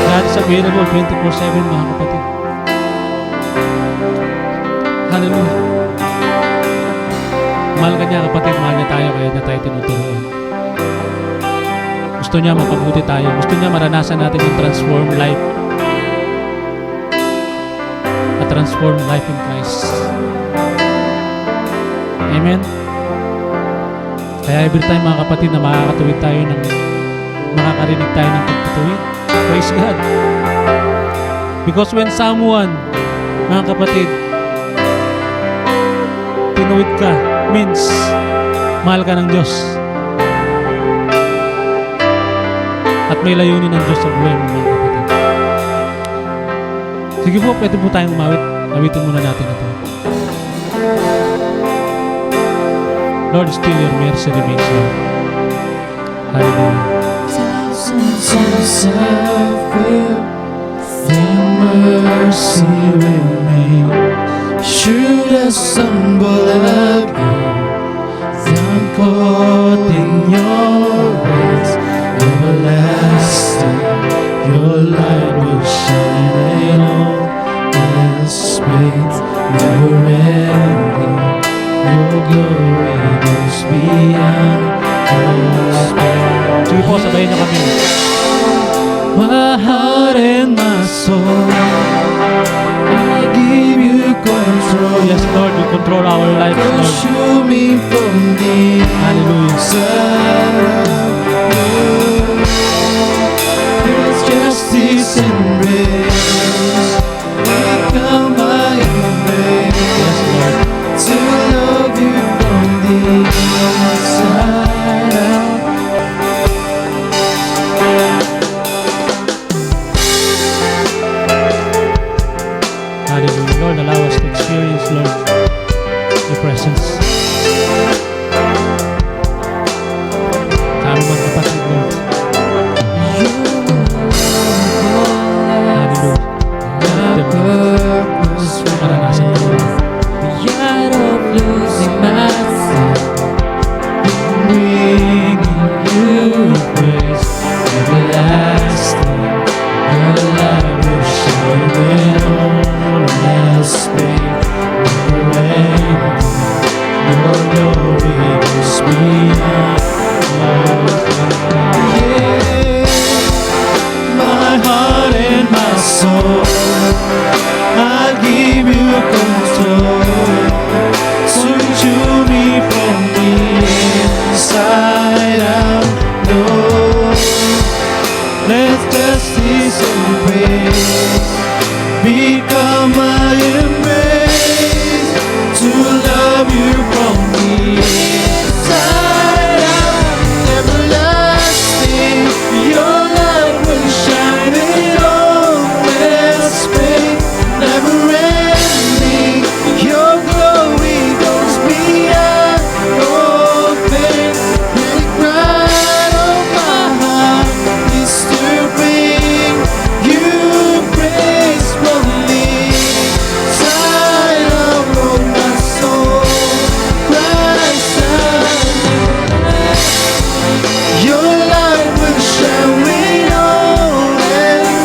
God is available 24/7, mga kapatid. Hallelujah. Mahal ka niya, kapatid. Mahal niya tayo, kaya niya tayo tinuturuan. Gusto niya mapabuti tayo. Gusto niya maranasan natin yung transformed life. A transformed life in Christ. Amen? Kaya every time, mga kapatid, na makakatuwid tayo ng makakarinig tayo ng pagpatuwid, praise God. Because when someone, mga kapatid, tinuwid ka, means mahal ka ng Diyos. At may layunin ng Diyos sa buhay mo, mga kapatid. Sige po, pwede po tayong umawit. Awitin muna natin ito. Lord, still your mercy remains, Lord. Hallelujah. Thousands of will, their mercy remain. Should I stumble again, I'm caught in your ways, everlasting. Your light will shine on in space, never ending. Your glory goes beyond all space. Sige po, sabayin niyo kami. My heart and my soul, I give you control. Yes, Lord, you control our lives, Lord. Pursue me from the Hallelujah. inside. There's justice and grace. Become my embrace. Yes, Lord. To love you from the inside out. Hallelujah. Lord, allow us to experience, Lord, your presence. Sa aming mga kapatid, Lord. Hallelujah. Purpose Maranasan mo, Lord. beyond of losing myself, bringing you praise, everlasting. Your light will shine in all space, never ending. Your glory goes beyond all time. Yeah, my heart and my soul, I give you control. Subdue me from the inside out. Lord, let justice and grace become my embrace. To love you from the inside out. Everlasting, your light will shine in all space, never ending. Your glory goes beyond all pain. And the cry of my heart is to bring you praise from the inside of my soul. Christ, your light will shine in all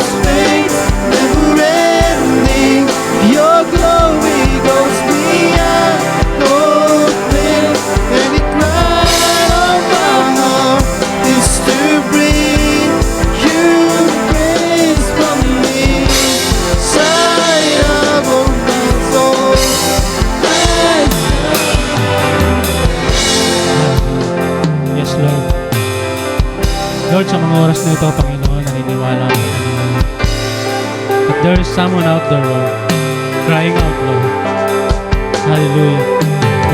space, never ending. Your glory goes beyond all pain. And the cry of my heart is to bring you praise from the inside of my soul. Yes, Lord. Lord, sa mga oras na ito, Panginoon, naniniwala ako, Panginoon, But there is someone out there, Lord, crying out, Lord. Hallelujah.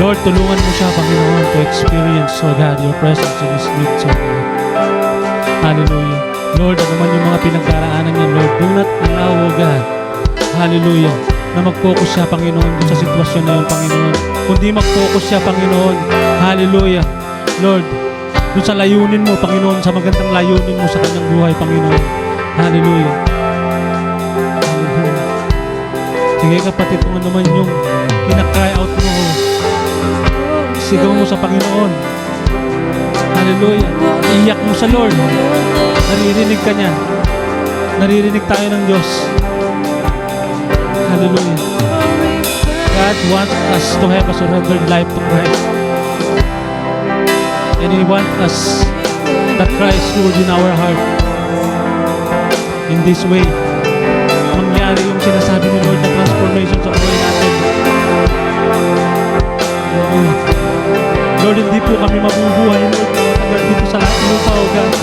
Lord, tulungan mo siya, Panginoon, to experience, oh God, your presence in His midst, oh God. Hallelujah. Lord, ano man yung mga pinagdaraanan niya, Lord, do not allow, oh God, hallelujah, na mag-focus siya, Panginoon, sa sitwasyon na yun, Panginoon. Kundi mag-focus siya, Panginoon, hallelujah, Lord, doon sa layunin mo, Panginoon, sa magandang layunin mo sa kanyang buhay, Panginoon. Hallelujah. Hallelujah. Sige kapatid, kung ano man yung pinag-cry out mo, sigaw mo sa Panginoon. Hallelujah. Iyak mo sa Lord. Naririnig ka niya. Naririnig tayo ng Diyos. Hallelujah. God wants us to have a surrendered life to Christ. And He wants us that Christ ruled in our heart. In this way, mangyari yung sinasabi ni Lord na transformation sa buhay natin. Lord, hindi po kami mabubuhay, Lord, na dito sa lupa, O God.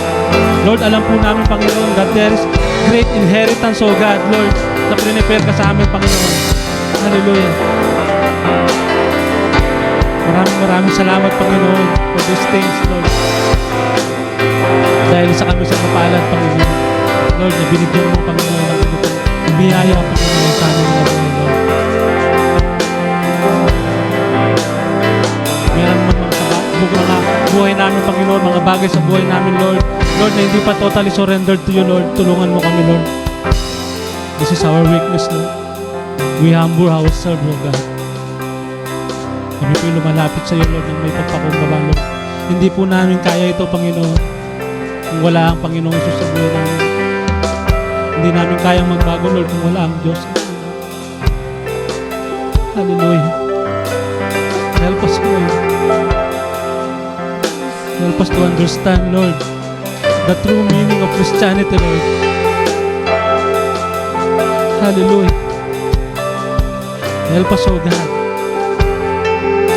Lord, alam po namin, Panginoon, that there is great inheritance, O God, Lord, na prepare ka sa amin, Panginoon. Hallelujah. Maraming salamat, Panginoon, for these things, Lord. Dahil sa kami sa kapalan, Panginoon. Lord, na binigyan mo, Panginoon, ng ganitong biyaya, Panginoon, sa amin, Panginoon. Meron mga buhay namin, Panginoon, mga bagay sa buhay namin, Lord. Lord, na hindi pa totally surrendered to you, Lord. Tulungan mo kami, Lord. This is our weakness, Lord. We humble ourselves, O God. Kami po'y lumalapit sa iyo, Lord, ng may pagpakumbaba, Lord. Hindi po namin kaya ito, Panginoon, kung wala ang Panginoong Isus sa buhay namin. Hindi namin kayang magbago, Lord, kung wala ang Diyos. Hallelujah. Help us, Lord. Help us to understand, Lord, the true meaning of Christianity, Lord. Hallelujah. Help us, O God.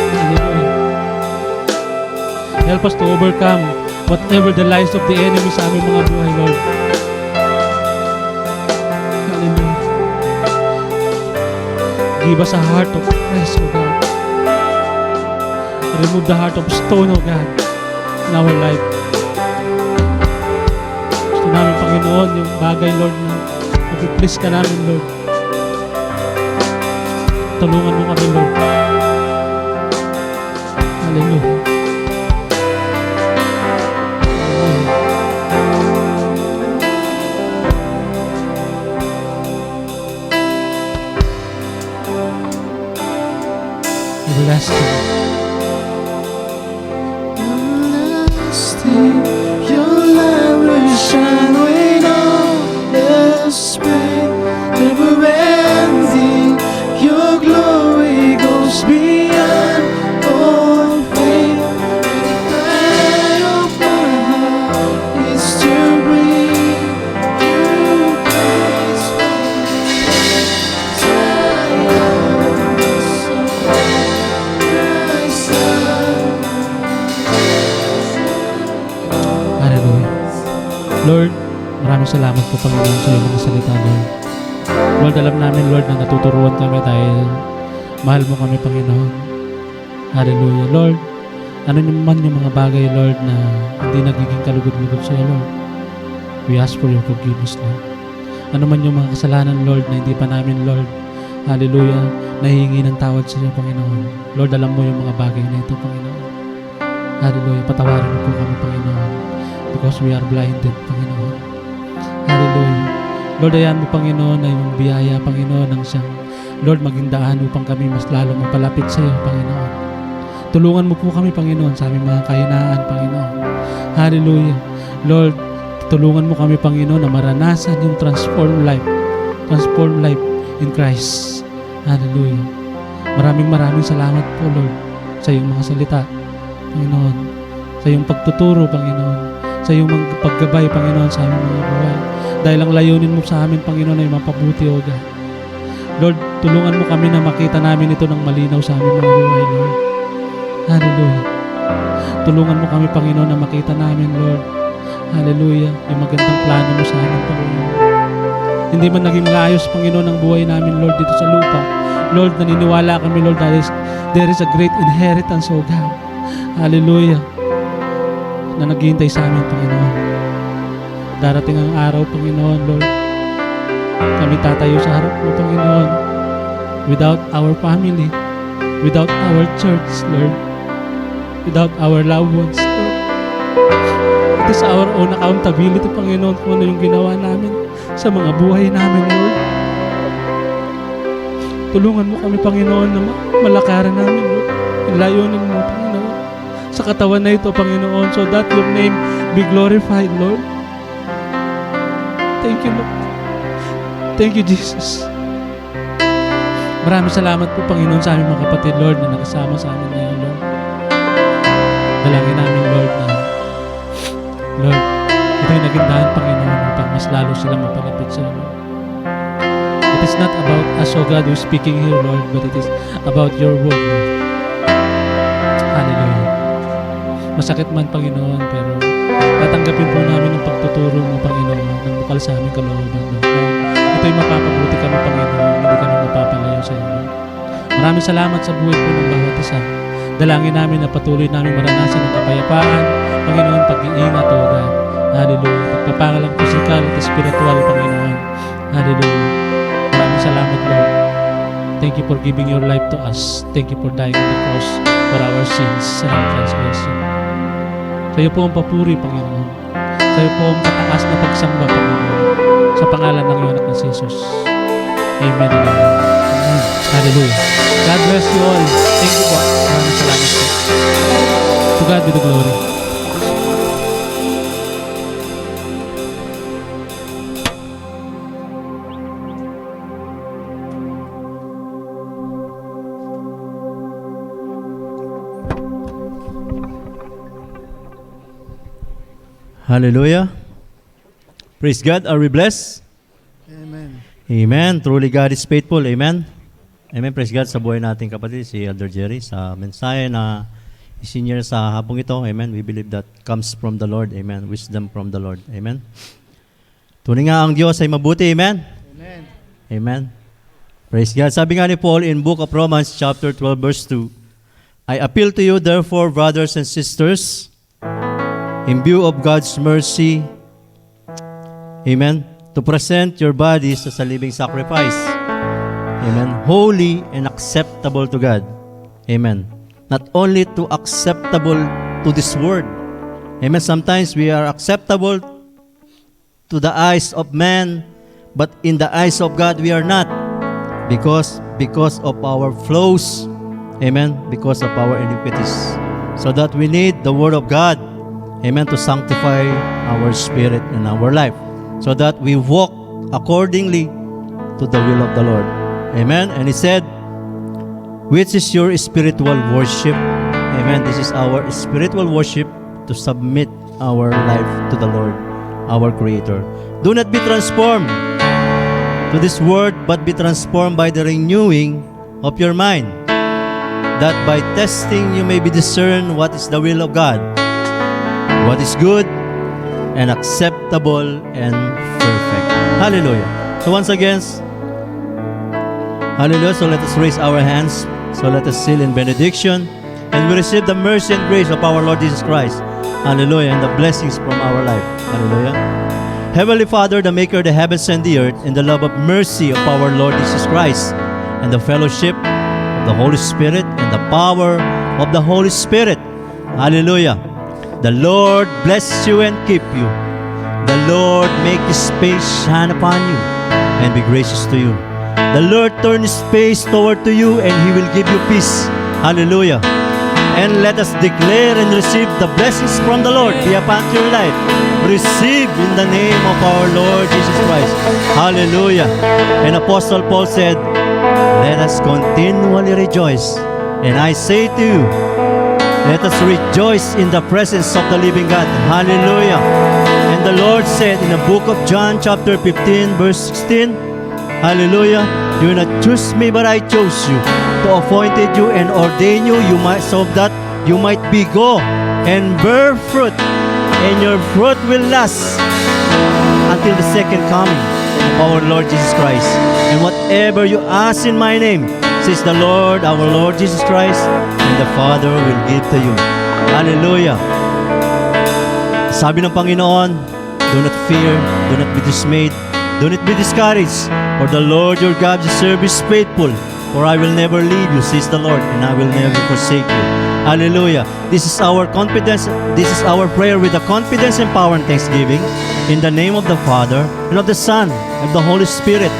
Hallelujah. Help us to overcome whatever the lies of the enemy sa aming mga buhay, Lord. Hallelujah. Give us a heart of flesh, O God. Remove the heart of stone, O God, in our life. Gusto namin, Panginoon, yung bagay, Lord, na mag-please ka namin, Lord. Tulungan mo kami, Lord. Hallelujah. Everlasting. Your light will shine when all else fades. Never ending, your glory goes beyond all faith. And the cry of my heart is to bring you praise. Hallelujah. Lord, maraming salamat po, Panginoon, sa iyong mga salita, Lord. Lord, alam namin, Lord, na natuturuan kami dahil mahal mo kami, Panginoon. Hallelujah. Lord, ano naman yung mga bagay, Lord, na hindi nagiging kalugod-lugod sa iyo, Lord. We ask for your forgiveness, Lord. Ano man yung mga kasalanan, Lord, na hindi pa namin, Lord, hallelujah, nahihingi ng tawad sa iyo, Panginoon. Lord, alam mo yung mga bagay na ito, Panginoon. Hallelujah. Patawarin mo po kami, Panginoon, because we are blinded, Panginoon. Hallelujah. Lord, ayan mo, Panginoon, na yung biyaya, Panginoon, ng siyang, Lord, maging daan upang kami mas lalo mapalapit sa iyo, Panginoon. Tulungan mo po kami, Panginoon, sa aming mga kahinaan, Panginoon. Hallelujah. Lord, tulungan mo kami, Panginoon, na maranasan yung transform life in Christ. Hallelujah. Maraming salamat po, Lord, sa iyong mga salita, Panginoon, sa iyong pagtuturo, Panginoon, sa iyong paggabay, Panginoon, sa aming mga buhay. Dahil ang layunin mo sa amin, Panginoon, ay mapabuti, O God. Lord, tulungan mo kami na makita namin ito ng malinaw sa aming mga buhay, Lord. Hallelujah. Tulungan mo kami, Panginoon, na makita namin, Lord, hallelujah, yung magandang plano mo sa amin, Panginoon. Hindi man naging maayos, Panginoon, ang buhay namin, Lord, dito sa lupa. Lord, naniniwala kami, Lord, that there is a great inheritance, O God. Hallelujah. Na naghihintay sa amin, Panginoon. Darating ang araw, Panginoon, Lord. Kami tatayo sa harap mo, Panginoon. Without our family, without our church, Lord. Without our loved ones, Lord. It is our own accountability, Panginoon, kung ano yung ginawa namin sa mga buhay namin, Lord. Tulungan mo kami, Panginoon, na malakaran namin, Lord. Layunin mo, Panginoon, sa katawan na ito, Panginoon, so that your name be glorified, Lord. Thank you, Lord. Thank you, Jesus. Maraming salamat po, Panginoon, sa aming mga kapatid, Lord, na nakasama sa amin ngayon, Lord. Dalangin namin, Lord, na Lord, ito'y naging daan, Panginoon, upang mas lalo silang mapalapit sa iyo, Lord. It is not about us, O God, who is speaking here, Lord, but it is about your word, Lord. Hallelujah. Masakit man, Panginoon, pero tatanggapin po namin ang pagtuturo mo, Panginoon, ng bukal sa aming kalooban, Lord. Ito'y mapapabuti kami, Panginoon, hindi kami mapapalayo sa iyo, Lord. Maraming salamat sa buhay po ng bawat isa. Dalangin namin na patuloy namin maranasan ang kapayapaan, Panginoon, pag-iingat, O God. Hallelujah. Pagpapangalang pisikal at spiritual, Panginoon. Hallelujah. Maraming salamat, Lord. Thank you for giving your life to us. Thank you for dying on the cross for our sins and our transgression. Sa iyo po ang papuri, Panginoon. Sa iyo po ang kataas na pagsamba, Panginoon. Sa pangalan ng iyong anak na si Jesus. Amen and amen. Hallelujah. God bless you all. Thank you po. Maraming salamat po. To God be the glory. Hallelujah. Praise God. Are we blessed? Amen. Amen. Truly God is faithful. Amen. Amen. Praise God sa buhay nating kapatid, si Elder Jerry, sa mensahe na isinyer sa hapong ito. Amen. We believe that comes from the Lord. Amen. Wisdom from the Lord. Amen. Tunay nga ang Diyos ay mabuti. Amen. Amen. Amen. Praise God. Sabi nga ni Paul in Book of Romans chapter 12 verse 2, I appeal to you therefore, brothers and sisters, in view of God's mercy, amen, to present your bodies as a living sacrifice, amen, holy and acceptable to God, amen. Not only to acceptable to this world, amen, sometimes we are acceptable to the eyes of man, but in the eyes of God we are not, because of our flaws, amen, because of our iniquities, so that we need the Word of God, amen, to sanctify our spirit and our life, so that we walk accordingly to the will of the Lord. Amen. And he said, which is your spiritual worship? Amen. This is our spiritual worship, to submit our life to the Lord, our Creator. Do not be transformed to this world, but be transformed by the renewing of your mind, that by testing you may be discern what is the will of God, what is good and acceptable and perfect. Hallelujah. So once again, hallelujah. So let us raise our hands. So let us seal in benediction, and we receive the mercy and grace of our Lord Jesus Christ. Hallelujah. And the blessings from our life. Hallelujah. Heavenly Father, the maker of the heavens and the earth, in the love of mercy of our Lord Jesus Christ, and the fellowship of the Holy Spirit, and the power of the Holy Spirit. Hallelujah. The Lord bless you and keep you. The Lord make His face shine upon you and be gracious to you. The Lord turn His face toward to you, and He will give you peace. Hallelujah. And let us declare and receive the blessings from the Lord be upon your life. Receive in the name of our Lord Jesus Christ. Hallelujah. And Apostle Paul said, let us continually rejoice. And I say to you, let us rejoice in the presence of the living God. Hallelujah. And the Lord said in the book of John chapter 15 verse 16, hallelujah, do not choose me, but I chose you, to appointed you and ordain you, so that you might be go and bear fruit, and your fruit will last until the second coming of our Lord Jesus Christ. And whatever you ask in my name, says the Lord, our Lord Jesus Christ, and the Father will give to you. Hallelujah. Sabi ng Panginoon, do not fear, do not be dismayed, do not be discouraged, for the Lord your God, you serve is faithful. For I will never leave you, says the Lord, and I will never forsake you. Hallelujah. This is our confidence. This is our prayer with the confidence and power and thanksgiving. In the name of the Father, and of the Son, and the Holy Spirit.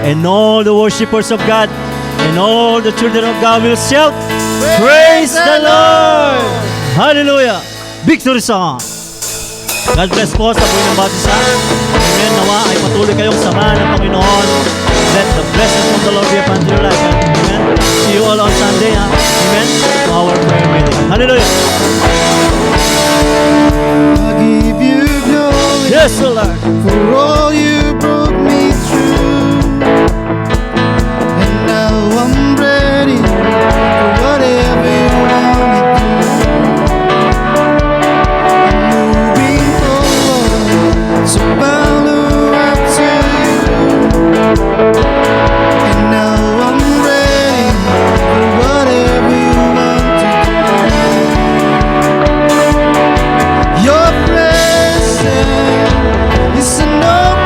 And all the worshippers of God, and all the children of God will shout, Praise the Lord! Hallelujah! Victory song! God bless po sa buhay ng batisan. Amen. Nawa ay patuloy kayong samahan ng Panginoon. Let the blessings of the Lord be upon your life. Amen. See you all on Sunday. Amen. To our prayer meeting. Hallelujah. I give you glory Yes, O Lord. for all you brought me through. And now I'm ready for whatever you want me to. I'm moving forward, so follow up to you. And now I'm ready for whatever you want to do. Your presence is an open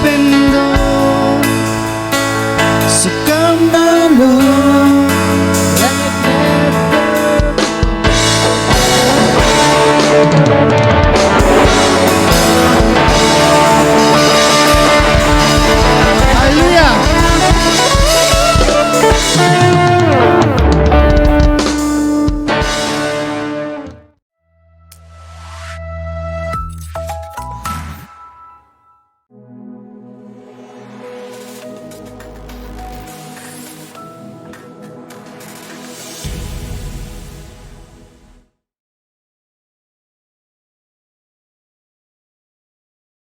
open